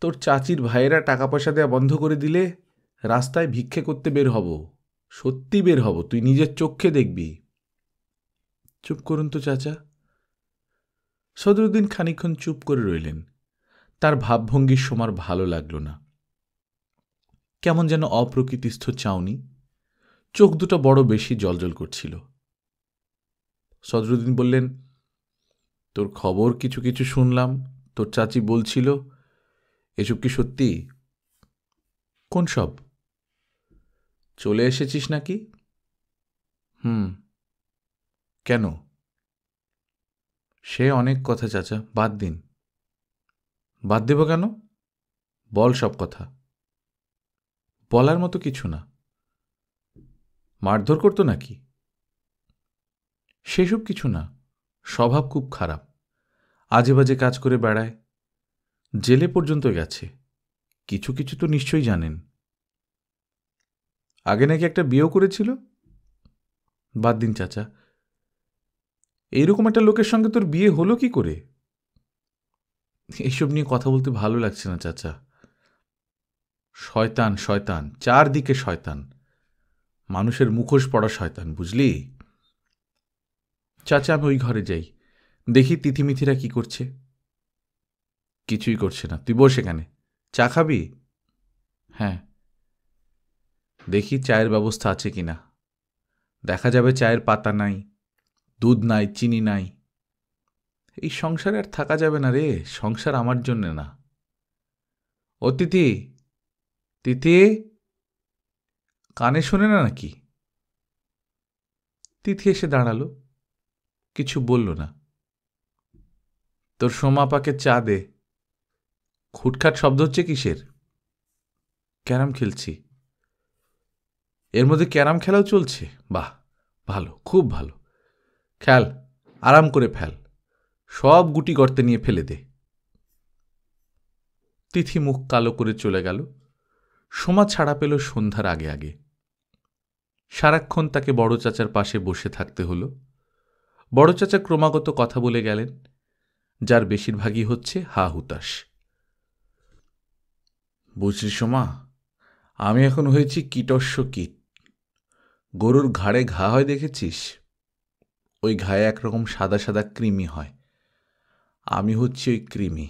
তোর চাচির ভাইয়েরা টাকা পয়সা দেওয়া বন্ধ করে দিলে রাস্তায় ভিক্ষে করতে বের হব। সত্যি বের হব, তুই নিজের চোখে দেখবি। চুপ করুন তো চাচা। সদরুদ্দিন খানিকক্ষণ চুপ করে রইলেন। তার ভাবভঙ্গি সোমার ভালো লাগল না। কেমন যেন অপ্রকৃতিস্থ চাউনি। চোখ দুটো বড় বেশি জ্বলজ্বল করছিল। সদরুদ্দিন বললেন, তোর খবর কিছু কিছু শুনলাম। তোর চাচি বলছিল, এসব কি সত্যি? কোন সব? চলে এসেছিস নাকি? কেন? সে অনেক কথা চাচা, বাদ দিন। বাদ দেব কেন? বল সব কথা। বলার মতো কিছু না। মারধর করতো নাকি? সেসব কিছু না। স্বভাব খুব খারাপ। আজে বাজে কাজ করে বেড়ায়। জেলে পর্যন্ত গেছে। কিছু কিছু তো নিশ্চয়ই জানেন। আগে নাকি একটা বিয়েও করেছিল। বাদ দিন চাচা। এইরকম একটা লোকের সঙ্গে তোর বিয়ে হলো কি করে? এইসব নিয়ে কথা বলতে ভালো লাগছে না চাচা। শয়তান শয়তান, চারদিকে শয়তান। মানুষের মুখোশ পড়া শয়তান, বুঝলি? চাচা, আমি ওই ঘরে যাই, দেখি তিথিমিথিরা কি করছে। কিছুই করছে না, তুই বস এখানে। চা খাবি? হ্যাঁ। দেখি চায়ের ব্যবস্থা আছে কিনা। দেখা যাবে চায়ের পাতা নাই, দুধ নাই, চিনি নাই। এই সংসারে আর থাকা যাবে না রে। সংসার আমার জন্য না। ও তিথি, তিথি, কানে শোনে না নাকি? তিথি এসে দাঁড়ালো, কিছু বলল না। তোর সোমাপাকে চা দে। খুটখাট শব্দ হচ্ছে কিসের? ক্যারাম খেলছি। এর মধ্যে ক্যারাম খেলাও চলছে? বাহ, ভালো, খুব ভালো। খেল, আরাম করে ফেল। সব গুটি গর্তে নিয়ে ফেলে দে। তিথি মুখ কালো করে চলে গেল। সোমা ছাড়া পেল সন্ধ্যার আগে আগে। সারাক্ষণ তাকে বড় চাচার পাশে বসে থাকতে হল। বড় চাচা ক্রমাগত কথা বলে গেলেন, যার বেশিরভাগই হচ্ছে হা হুতাশ। বুঝলি সোমা, আমি এখন হয়েছি কীটস্য কীট। গরুর ঘাড়ে ঘা হয় দেখেছিস? ওই ঘায়ে একরকম সাদা সাদা কৃমি হয়। আমি হচ্ছি ওই কৃমি।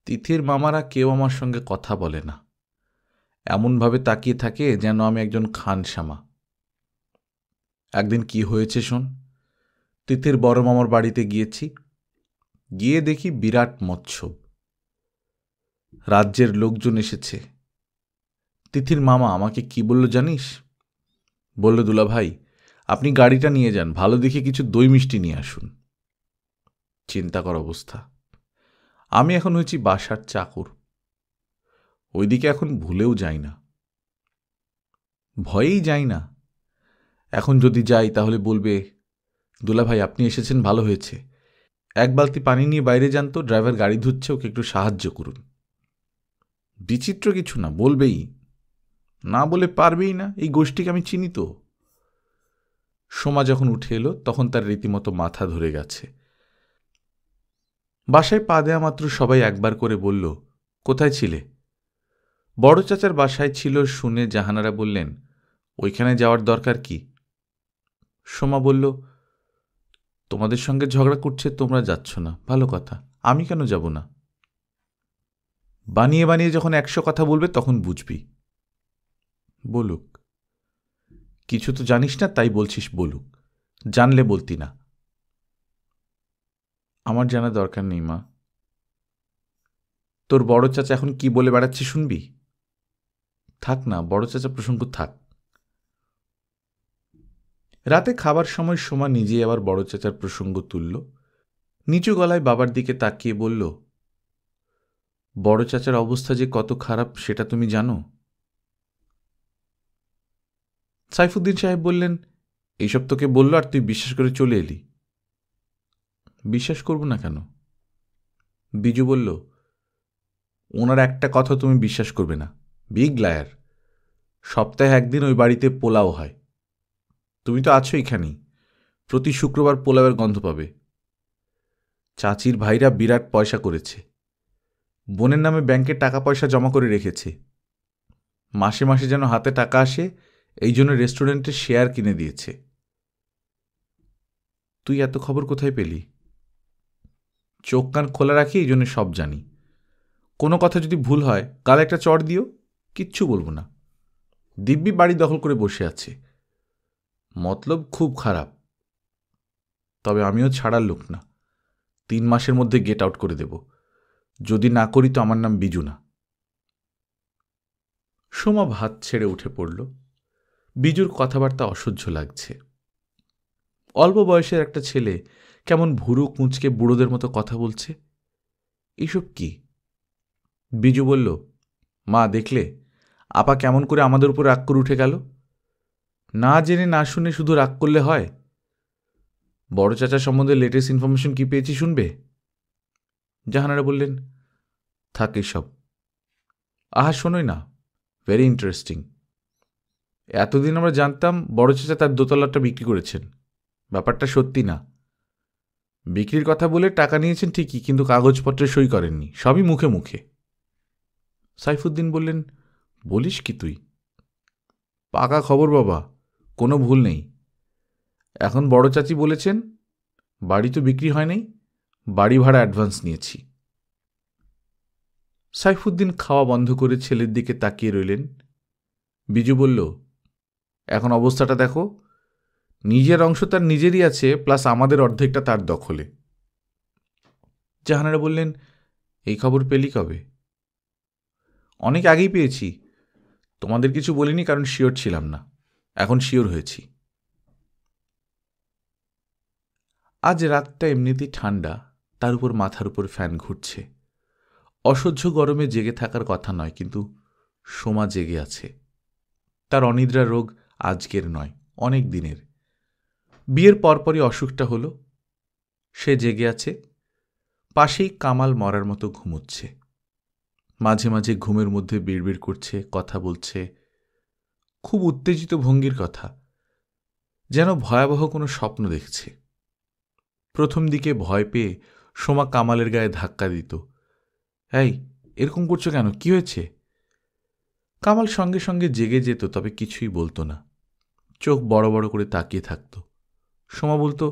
তিথির মামারা কেউ আমার সঙ্গে কথা বলে না। এমনভাবে তাকিয়ে থাকে যেন আমি একজন খানসামা। একদিন কি হয়েছে শোন। তিথির বড় মামার বাড়িতে গিয়েছি। গিয়ে দেখি বিরাট মৎসব। রাজ্যের লোকজন এসেছে। তিথির মামা আমাকে কি বলল জানিস? বলল, দুলা ভাই, আপনি গাড়িটা নিয়ে যান, ভালো দেখে কিছু দই মিষ্টি নিয়ে আসুন। চিন্তা কর অবস্থা। আমি এখন হয়েছি বাসার চাকর। ওইদিকে এখন ভুলেও যাই না, ভয়েই যাই না। এখন যদি যাই তাহলে বলবে, দুলা ভাই আপনি এসেছেন ভালো হয়েছে, এক বালতি পানি নিয়ে বাইরে যান তো, ড্রাইভার গাড়ি ধুচ্ছে, ওকে একটু সাহায্য করুন। বিচিত্র কিছু না, বলবেই। না বলে পারবেই না। এই গোষ্ঠীকে আমি চিনি তো। সোমা যখন উঠে এলো তখন তার রীতিমতো মাথা ধরে গেছে। বাসায় পা দেয়া মাত্র সবাই একবার করে বলল, কোথায় ছিলে? বড় চাচার বাসায় ছিল শুনে জাহানারা বললেন, ওইখানে যাওয়ার দরকার কি? সোমা বলল, তোমাদের সঙ্গে ঝগড়া করছে, তোমরা যাচ্ছ না, ভালো কথা, আমি কেন যাব না? বানিয়ে বানিয়ে যখন 100 কথা বলবে তখন বুঝবি। বলুক। কিছু তো জানিস না তাই বলছিস বলুক, জানলে বলতি না। আমার জানা দরকার নেই মা। তোর বড় চাচা এখন কি বলে বেড়াচ্ছে শুনবি? থাক না, বড় চাচা প্রসঙ্গ থাক। রাতে খাবার সময় সোমা নিজেই আবার বড় চাচার প্রসঙ্গ তুলল। নিচু গলায় বাবার দিকে তাকিয়ে বলল, বড় চাচার অবস্থা যে কত খারাপ সেটা তুমি জানো? সাইফুদ্দিন সাহেব বললেন, এইসব তোকে বললো আর তুই বিশ্বাস করে চলে এলি। বিশ্বাস করব না কেন? বিজু বলল, ওনার একটা কথা তুমি বিশ্বাস করবে না, বিগ লায়ার। সপ্তাহে একদিন ওই বাড়িতে পোলাও হয়। তুমি তো আছো এখানেই, প্রতি শুক্রবার পোলাওয়ের গন্ধ পাবে। চাচির ভাইরা বিরাট পয়সা করেছে, বোনের নামে ব্যাংকে টাকা পয়সা জমা করে রেখেছে। মাসে মাসে যেন হাতে টাকা আসে, এই জন্য রেস্টুরেন্টের শেয়ার কিনে দিয়েছে। তুই এত খবর কোথায় পেলি? চোখ কান খোলা রাখি, এই জন্য সব জানি। কোনো কথা যদি ভুল হয় গালে একটা চড় দিও, কিচ্ছু বলবো না। দিব্যি বাড়ি দখল করে বসে আছে, মতলব খুব খারাপ। তবে আমিও ছাড়ার লোক না, 3 মাসের মধ্যে গেট আউট করে দেব। যদি না করি তো আমার নাম বিজু না। সোমা ভাত ছেড়ে উঠে পড়ল। বিজুর কথাবার্তা অসহ্য লাগছে। অল্প বয়সের একটা ছেলে কেমন ভুরু কুঁচকে বুড়োদের মতো কথা বলছে, এইসব কি? বিজু বলল, মা দেখলে আপা কেমন করে আমাদের উপর রাগ করে উঠে গেল? না জেনে না শুনে শুধু রাগ করলে হয়? বড় চাচা সম্বন্ধে লেটেস্ট ইনফরমেশন কি পেয়েছি শুনবে? জাহানারা বললেন, থাক সব। আহা শোনোই না, ভেরি ইন্টারেস্টিং। এতদিন আমরা জানতাম বড় চাচা তার দোতলাটা বিক্রি করেছেন, ব্যাপারটা সত্যি না। বিক্রির কথা বলে টাকা নিয়েছেন ঠিকই, কিন্তু কাগজপত্রে সই করেননি, সবই মুখে মুখে। সাইফুদ্দিন বললেন, বলিস কি তুই? পাকা খবর বাবা, কোনো ভুল নেই। এখন বড় চাচি বলেছেন বাড়ি তো বিক্রি হয় নাই, বাড়ি ভাড়া অ্যাডভান্স নিয়েছি। সাইফুদ্দিন খাওয়া বন্ধ করে ছেলের দিকে তাকিয়ে রইলেন। বিজু বলল, এখন অবস্থাটা দেখো, নিজের অংশ তার নিজেরই আছে, প্লাস আমাদের অর্ধেকটা তার দখলে। জাহানারা বললেন, এই খবর পেলি কবে? অনেক আগেই পেয়েছি, তোমাদের কিছু বলিনি কারণ শিওর ছিলাম না, এখন শিওর হয়েছি। আজ রাতটা এমনিতেই ঠান্ডা, তার উপর মাথার উপর ফ্যান ঘুরছে। অসহ্য গরমে জেগে থাকার কথা নয়, কিন্তু সোমা জেগে আছে। তার অনিদ্রা রোগ আজকের নয়, অনেক দিনের। বিয়ের পরপরই অসুখটা হলো। সে জেগে আছে, পাশেই কামাল মরার মতো ঘুমোচ্ছে। মাঝে মাঝে ঘুমের মধ্যে বিড়বিড় করছে, কথা বলছে, খুব উত্তেজিত ভঙ্গির কথা, যেন ভয়াবহ কোনো স্বপ্ন দেখছে। প্রথম দিকে ভয় পেয়ে সোমা কামালের গায়ে ধাক্কা দিত। এই, এরকম করছো কেন, কি হয়েছে? কামাল সঙ্গে সঙ্গে জেগে যেত, তবে কিছুই বলতো না, চোখ বড় বড় করে তাকিয়ে থাকত। সোমা বলতো,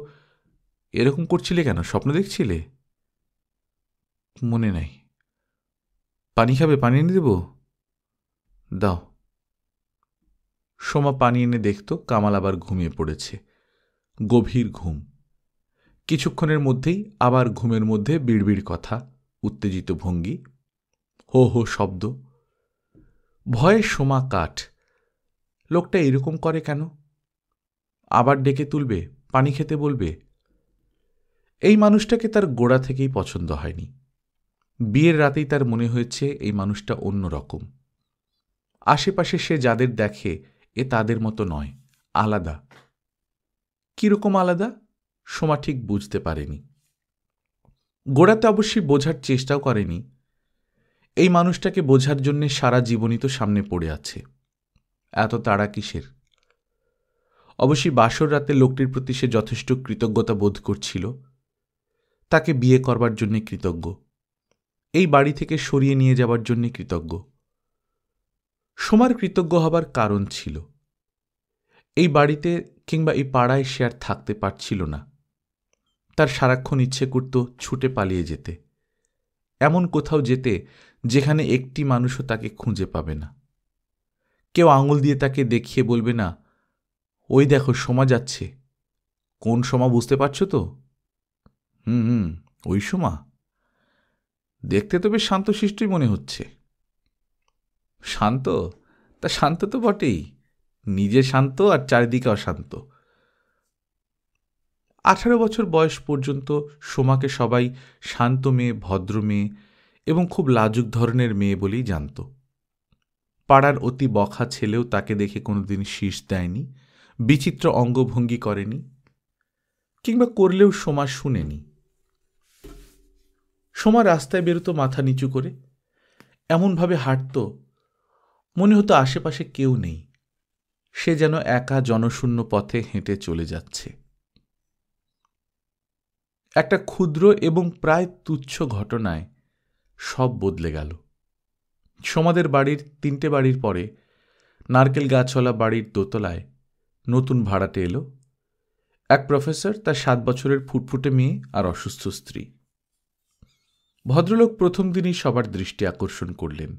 এরকম করছিলে কেন, স্বপ্ন দেখছিলে? মনে নাই। পানি খাবে, পানি এনে দেব? দাও। সোমা পানি এনে দেখত কামাল আবার ঘুমিয়ে পড়েছে, গভীর ঘুম। কিছুক্ষণের মধ্যেই আবার ঘুমের মধ্যে বিড়বিড় কথা, উত্তেজিত ভঙ্গি, হো হো শব্দ। ভয়ে সোমা কাঠ। লোকটা এরকম করে কেন? আবার ডেকে তুলবে, পানি খেতে বলবে। এই মানুষটাকে তার গোড়া থেকেই পছন্দ হয়নি। বিয়ের রাতেই তার মনে হয়েছে এই মানুষটা অন্য রকম। আশেপাশে সে যাদের দেখে এ তাদের মতো নয়, আলাদা। কিরকম আলাদা সোমা ঠিক বুঝতে পারেনি। গোড়াতে অবশ্যই বোঝার চেষ্টাও করেনি। এই মানুষটাকে বোঝার জন্যে সারা জীবনই তো সামনে পড়ে আছে, এত তাড়া কিসের? অবশ্যই বাসর রাতে লোকটির প্রতি সে যথেষ্ট কৃতজ্ঞতা বোধ করছিল, তাকে বিয়ে করবার জন্য কৃতজ্ঞ, এই বাড়ি থেকে সরিয়ে নিয়ে যাবার জন্য কৃতজ্ঞ। সোমার কৃতজ্ঞ হবার কারণ ছিল, এই বাড়িতে কিংবা এই পাড়ায় সে আর থাকতে পারছিল না। তার সারাক্ষণ ইচ্ছে করত ছুটে পালিয়ে যেতে, এমন কোথাও যেতে যেখানে একটি মানুষও তাকে খুঁজে পাবে না। কেউ আঙুল দিয়ে তাকে দেখিয়ে বলবে না, ওই দেখো সোমা যাচ্ছে। কোন সোমা বুঝতে পারছো তো? হুম, ওই সোমা। দেখতে তো বেশ শান্তশিষ্টই মনে হচ্ছে। শান্ত? তা শান্ত তো বটেই, নিজে শান্ত আর চারিদিকে অশান্ত। 18 বছর বয়স পর্যন্ত সোমাকে সবাই শান্ত মেয়ে, ভদ্র মেয়ে এবং খুব লাজুক ধরনের মেয়ে বলেই জানত। পাড়ার অতি বখা ছেলেও তাকে দেখে কোনোদিন শীষ দেয়নি, বিচিত্র অঙ্গভঙ্গি করেনি, কিংবা করলেও সোমা শুনেনি। সোমা রাস্তায় বেরোতো মাথা নিচু করে, এমনভাবে হাঁটত মনে হতো আশেপাশে কেউ নেই, সে যেন একা জনশূন্য পথে হেঁটে চলে যাচ্ছে। একটা ক্ষুদ্র এবং প্রায় তুচ্ছ ঘটনায় সব বদলে গেল। সোমাদের বাড়ির 3টে বাড়ির পরে নারকেল গাছওয়ালা বাড়ির দোতলায় নতুন ভাড়াটে এলো এক প্রফেসর, তার 7 বছরের ফুটফুটে মেয়ে আর অসুস্থ স্ত্রী। ভদ্রলোক প্রথম দিনই সবার দৃষ্টি আকর্ষণ করলেন,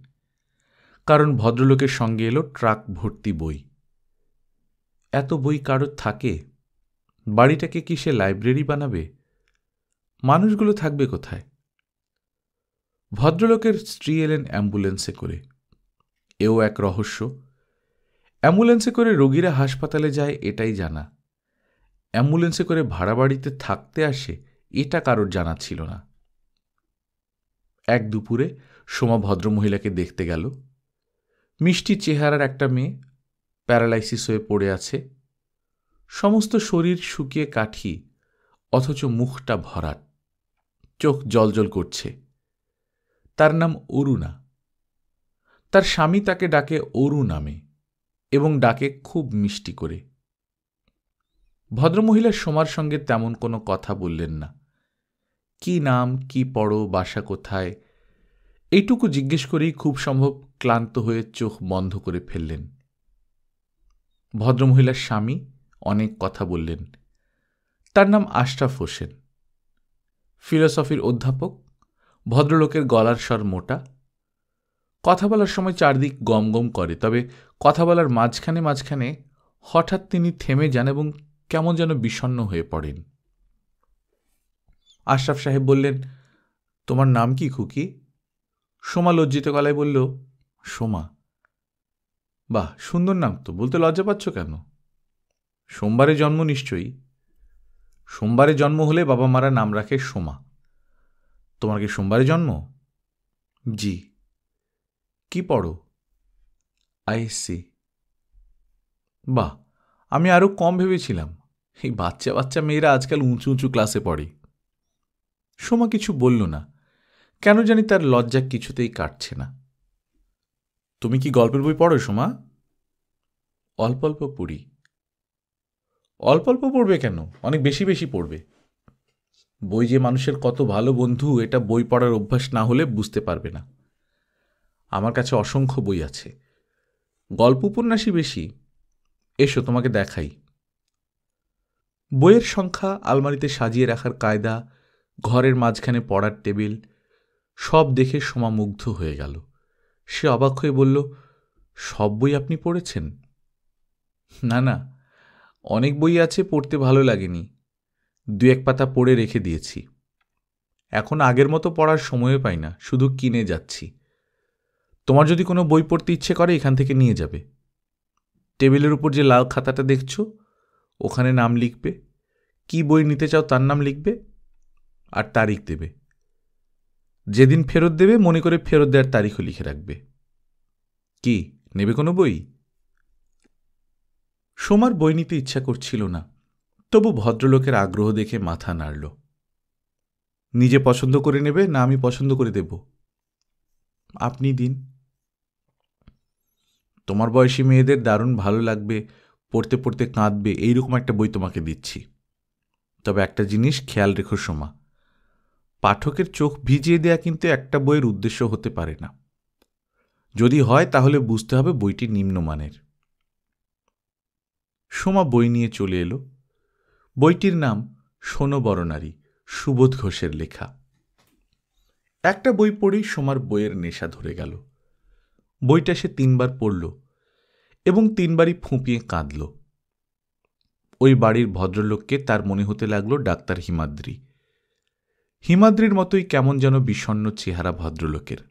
কারণ ভদ্রলোকের সঙ্গে এলো ট্রাক ভর্তি বই। এত বই কারোর থাকে? বাড়িটাকে কি সে লাইব্রেরি বানাবে? মানুষগুলো থাকবে কোথায়? ভদ্রলোকের স্ত্রী এলেন অ্যাম্বুলেন্সে করে। এও এক রহস্য। অ্যাম্বুলেন্সে করে রোগীরা হাসপাতালে যায় এটাই জানা, অ্যাম্বুলেন্সে করে ভাড়া বাড়িতে থাকতে আসে এটা কারোর জানা ছিল না। এক দুপুরে সোমা ভদ্রমহিলাকে দেখতে গেল। মিষ্টি চেহারার একটা মেয়ে, প্যারালাইসিস হয়ে পড়ে আছে, সমস্ত শরীর শুকিয়ে কাঠি, অথচ মুখটা ভরাট, চোখ জলজল করছে। তার নাম অরুণা। তার স্বামী তাকে ডাকে অরু নামে এবং ডাকে খুব মিষ্টি করে। ভদ্রমহিলা সোমার সঙ্গে তেমন কোনো কথা বললেন না। কি নাম, কি পড়ো, বাসা কোথায়, এইটুকু জিজ্ঞেস করেই খুব সম্ভব ক্লান্ত হয়ে চোখ বন্ধ করে ফেললেন। ভদ্রমহিলার স্বামী অনেক কথা বললেন। তার নাম আশরাফ হোসেন, ফিলসফির অধ্যাপক। ভদ্রলোকের গলার স্বর মোটা, কথা বলার সময় চারদিক গম গম করে, তবে কথা বলার মাঝখানে মাঝখানে হঠাৎ তিনি থেমে যান এবং কেমন যেন বিষণ্ণ হয়ে পড়েন। আশরাফ সাহেব বললেন, তোমার নাম কি খুকি? সোমা লজ্জিত গলায় বলল, সোমা। বাহ, সুন্দর নাম তো, বলতে লজ্জা পাচ্ছ কেন? সোমবারে জন্ম নিশ্চয়ই। সোমবারে জন্ম হলে বাবা মারা নাম রাখে সোমা। তোমার কি সোমবারে জন্ম? জি। কি পড়ো? আইএসসি। বাহ, আমি আরো কম ভেবেছিলাম। এই বাচ্চা বাচ্চা মেয়েরা আজকাল উঁচু উঁচু ক্লাসে পড়ে। সোমা কিছু বলল না, কেন জানি তার লজ্জা কিছুতেই কাটছে না। তুমি কি গল্পের বই পড়ো সোমা? অল্প অল্প পড়ি। অল্প অল্প পড়বে কেন, অনেক বেশি বেশি পড়বে। বই যে মানুষের কত ভালো বন্ধু, এটা বই পড়ার অভ্যাস না হলে বুঝতে পারবে না। আমার কাছে অসংখ্য বই আছে, গল্প উপন্যাসই বেশি। এসো তোমাকে দেখাই। বইয়ের সংখ্যা, আলমারিতে সাজিয়ে রাখার কায়দা, ঘরের মাঝখানে পড়ার টেবিল, সব দেখে সোমা মুগ্ধ হয়ে গেল। সে অবাক হয়ে বলল, সব বই আপনি পড়েছেন? না না, অনেক বই আছে, পড়তে ভালো লাগেনি, 2-1 পাতা পড়ে রেখে দিয়েছি। এখন আগের মতো পড়ার সময়ও পাই না, শুধু কিনে যাচ্ছি। তোমার যদি কোনো বই পড়তে ইচ্ছে করে এখান থেকে নিয়ে যাবে। টেবিলের উপর যে লাল খাতাটা দেখছো, ওখানে নাম লিখবে, কি বই নিতে চাও তার নাম লিখবে, আর তারিখ দেবে। যেদিন ফেরত দেবে মনে করে ফেরত দেওয়ার তারিখও লিখে রাখবে। কি নেবে কোনো বই? সোমার বই নিতে ইচ্ছা করছিল না, তবু ভদ্রলোকের আগ্রহ দেখে মাথা নাড়ল। নিজে পছন্দ করে নেবে না আমি পছন্দ করে দেব? আপনি দিন। তোমার বয়সী মেয়েদের দারুণ ভালো লাগবে, পড়তে পড়তে কাঁদবে, এইরকম একটা বই তোমাকে দিচ্ছি। তবে একটা জিনিস খেয়াল রেখো সোমা, পাঠকের চোখ ভিজিয়ে দেয়া কিন্তু একটা বইয়ের উদ্দেশ্য হতে পারে না। যদি হয় তাহলে বুঝতে হবে বইটি নিম্নমানের। সোমা বই নিয়ে চলে এলো। বইটির নাম শোনো বরনারী, সুবোধ ঘোষের লেখা। একটা বই পড়েই সোমার বইয়ের নেশা ধরে গেল। বইটা সে 3 বার পড়ল এবং 3 বারই ফুঁপিয়ে কাঁদল। ওই বাড়ির ভদ্রলোককে তার মনে হতে লাগলো ডাক্তার হিমাদ্রি। হিমাদ্রির মতোই কেমন যেন বিষণ্ণ চেহারা ভদ্রলোকের।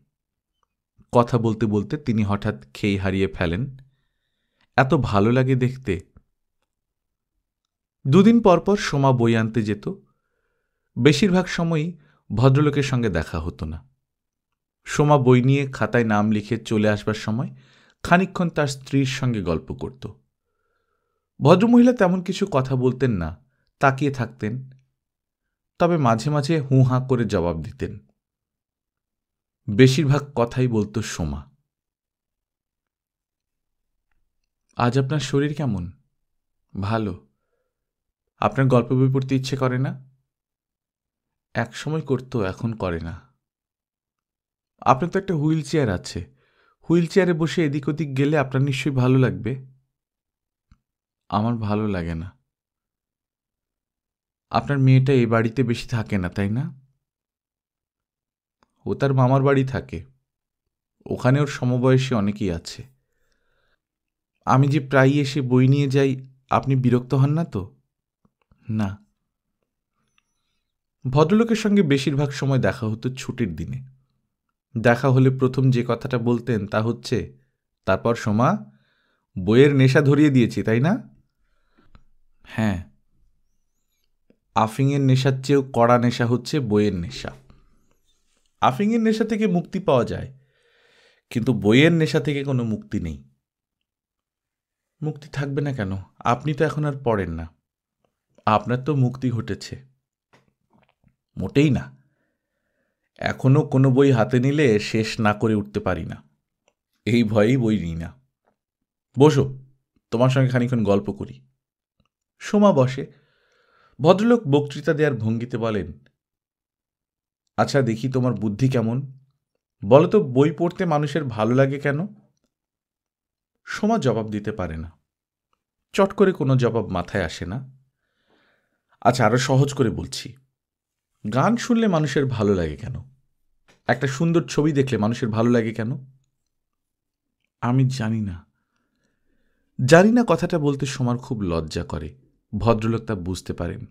কথা বলতে বলতে তিনি হঠাৎ খেই হারিয়ে ফেলেন। এত ভালো লাগে দেখতে। 2 দিন পর পর সোমা বই আনতে যেত। বেশিরভাগ সময়ই ভদ্রলোকের সঙ্গে দেখা হতো না। সোমা বই নিয়ে খাতায় নাম লিখে চলে আসবার সময় খানিকক্ষণ তার স্ত্রীর সঙ্গে গল্প করত। ভদ্রমহিলা তেমন কিছু কথা বলতেন না, তাকিয়ে থাকতেন, তবে মাঝে মাঝে হুঁ হাঁ করে জবাব দিতেন। বেশিরভাগ কথাই বলতো সোমা। আজ আপনার শরীর কেমন? ভালো। আপনার গল্প বই পড়তে ইচ্ছে করে না? এক সময় করতো, এখন করে না। আপনার তো একটা হুইল চেয়ার আছে, হুইল চেয়ারে বসে এদিক ওদিক গেলে আপনার নিশ্চয়ই ভালো লাগবে। আমার ভালো লাগে না। আপনার মেয়েটা এ বাড়িতে বেশি থাকে না, তাই না? ও তার মামার বাড়ি থাকে, ওখানে ওর সমবয়সী অনেকেই আছে। আমি যে প্রায়ই এসে বই নিয়ে যাই, আপনি বিরক্ত হন না তো? না। ভদ্রলোকের সঙ্গে বেশিরভাগ সময় দেখা হতো ছুটির দিনে। দেখা হলে প্রথম যে কথাটা বলতেন তা হচ্ছে, তারপর সোমা, বইয়ের নেশা ধরিয়ে দিয়েছি, তাই না? হ্যাঁ। আফিংয়ের নেশার চেয়েও কড়া নেশা হচ্ছে বইয়ের নেশা। আফিংয়ের নেশা থেকে মুক্তি পাওয়া যায়, কিন্তু বইয়ের নেশা থেকে কোনো মুক্তি নেই। মুক্তি থাকবে না কেন? আপনি তো এখন আর পড়েন না, আপনার তো মুক্তি ঘটেছে। মোটেই না। এখনো কোনো বই হাতে নিলে শেষ না করে উঠতে পারি না, এই ভয়েই বই নিই না। বসো, তোমার সঙ্গে খানিক্ষণ গল্প করি। সোমা বসে। ভদ্রলোক বক্তৃতা দেওয়ার ভঙ্গিতে বলেন, আচ্ছা দেখি তোমার বুদ্ধি কেমন, বলো তো বই পড়তে মানুষের ভালো লাগে কেন? সোমা জবাব দিতে পারে না, চট করে কোনো জবাব মাথায় আসে না। আচ্ছা আরো সহজ করে বলছি, গান শুনলে মানুষের ভালো লাগে কেন? একটা সুন্দর ছবি দেখলে মানুষের ভালো লাগে কেন? আমি জানি না। জানি না কথাটা বলতে সোমার খুব লজ্জা করে। ভদ্রলোক তা বুঝতে পারেন।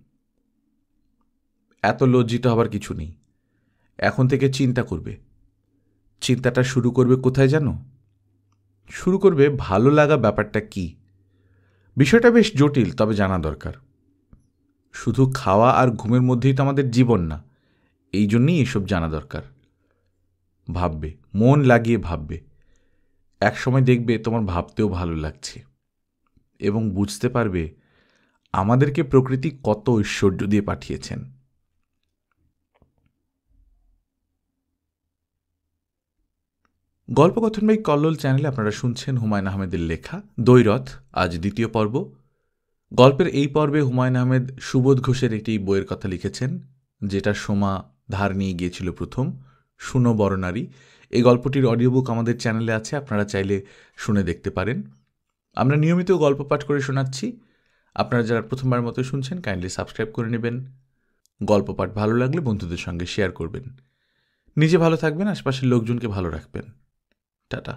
এত লজ্জিত হবার কিছু নেই, এখন থেকে চিন্তা করবে। চিন্তাটা শুরু করবে কোথায় জানো? শুরু করবে ভালো লাগা ব্যাপারটা কি। বিষয়টা বেশ জটিল, তবে জানা দরকার। শুধু খাওয়া আর ঘুমের মধ্যেই তো আমাদের জীবন না, এই জন্যই এসব জানা দরকার। ভাববে, মন লাগিয়ে ভাববে, এক সময় দেখবে তোমার ভাবতেও ভালো লাগছে, এবং বুঝতে পারবে আমাদেরকে প্রকৃতি কত ঐশ্বর্য দিয়ে পাঠিয়েছেন। গল্পকথন বাই কল্লোল চ্যানেলে আপনারা শুনছেন হুমায়ুন আহমেদের লেখা দ্বৈরথ, আজ দ্বিতীয় পর্ব। গল্পের এই পর্বে হুমায়ুন আহমেদ সুবোধ ঘোষের একটি বইয়ের কথা লিখেছেন, যেটা সোমা ধার নিয়ে গিয়েছিল প্রথম, শুনো বরনারী। এই গল্পটির অডিও বুক আমাদের চ্যানেলে আছে, আপনারা চাইলে শুনে দেখতে পারেন। আমরা নিয়মিত গল্প পাঠ করে শোনাচ্ছি। আপনারা যারা প্রথমবার মতো শুনছেন, কাইন্ডলি সাবস্ক্রাইব করে নেবেন। গল্প পাঠ ভালো লাগলে বন্ধুদের সঙ্গে শেয়ার করবেন। নিজে ভালো থাকবেন, আশপাশের লোকজনকে ভালো রাখবেন। টাটা।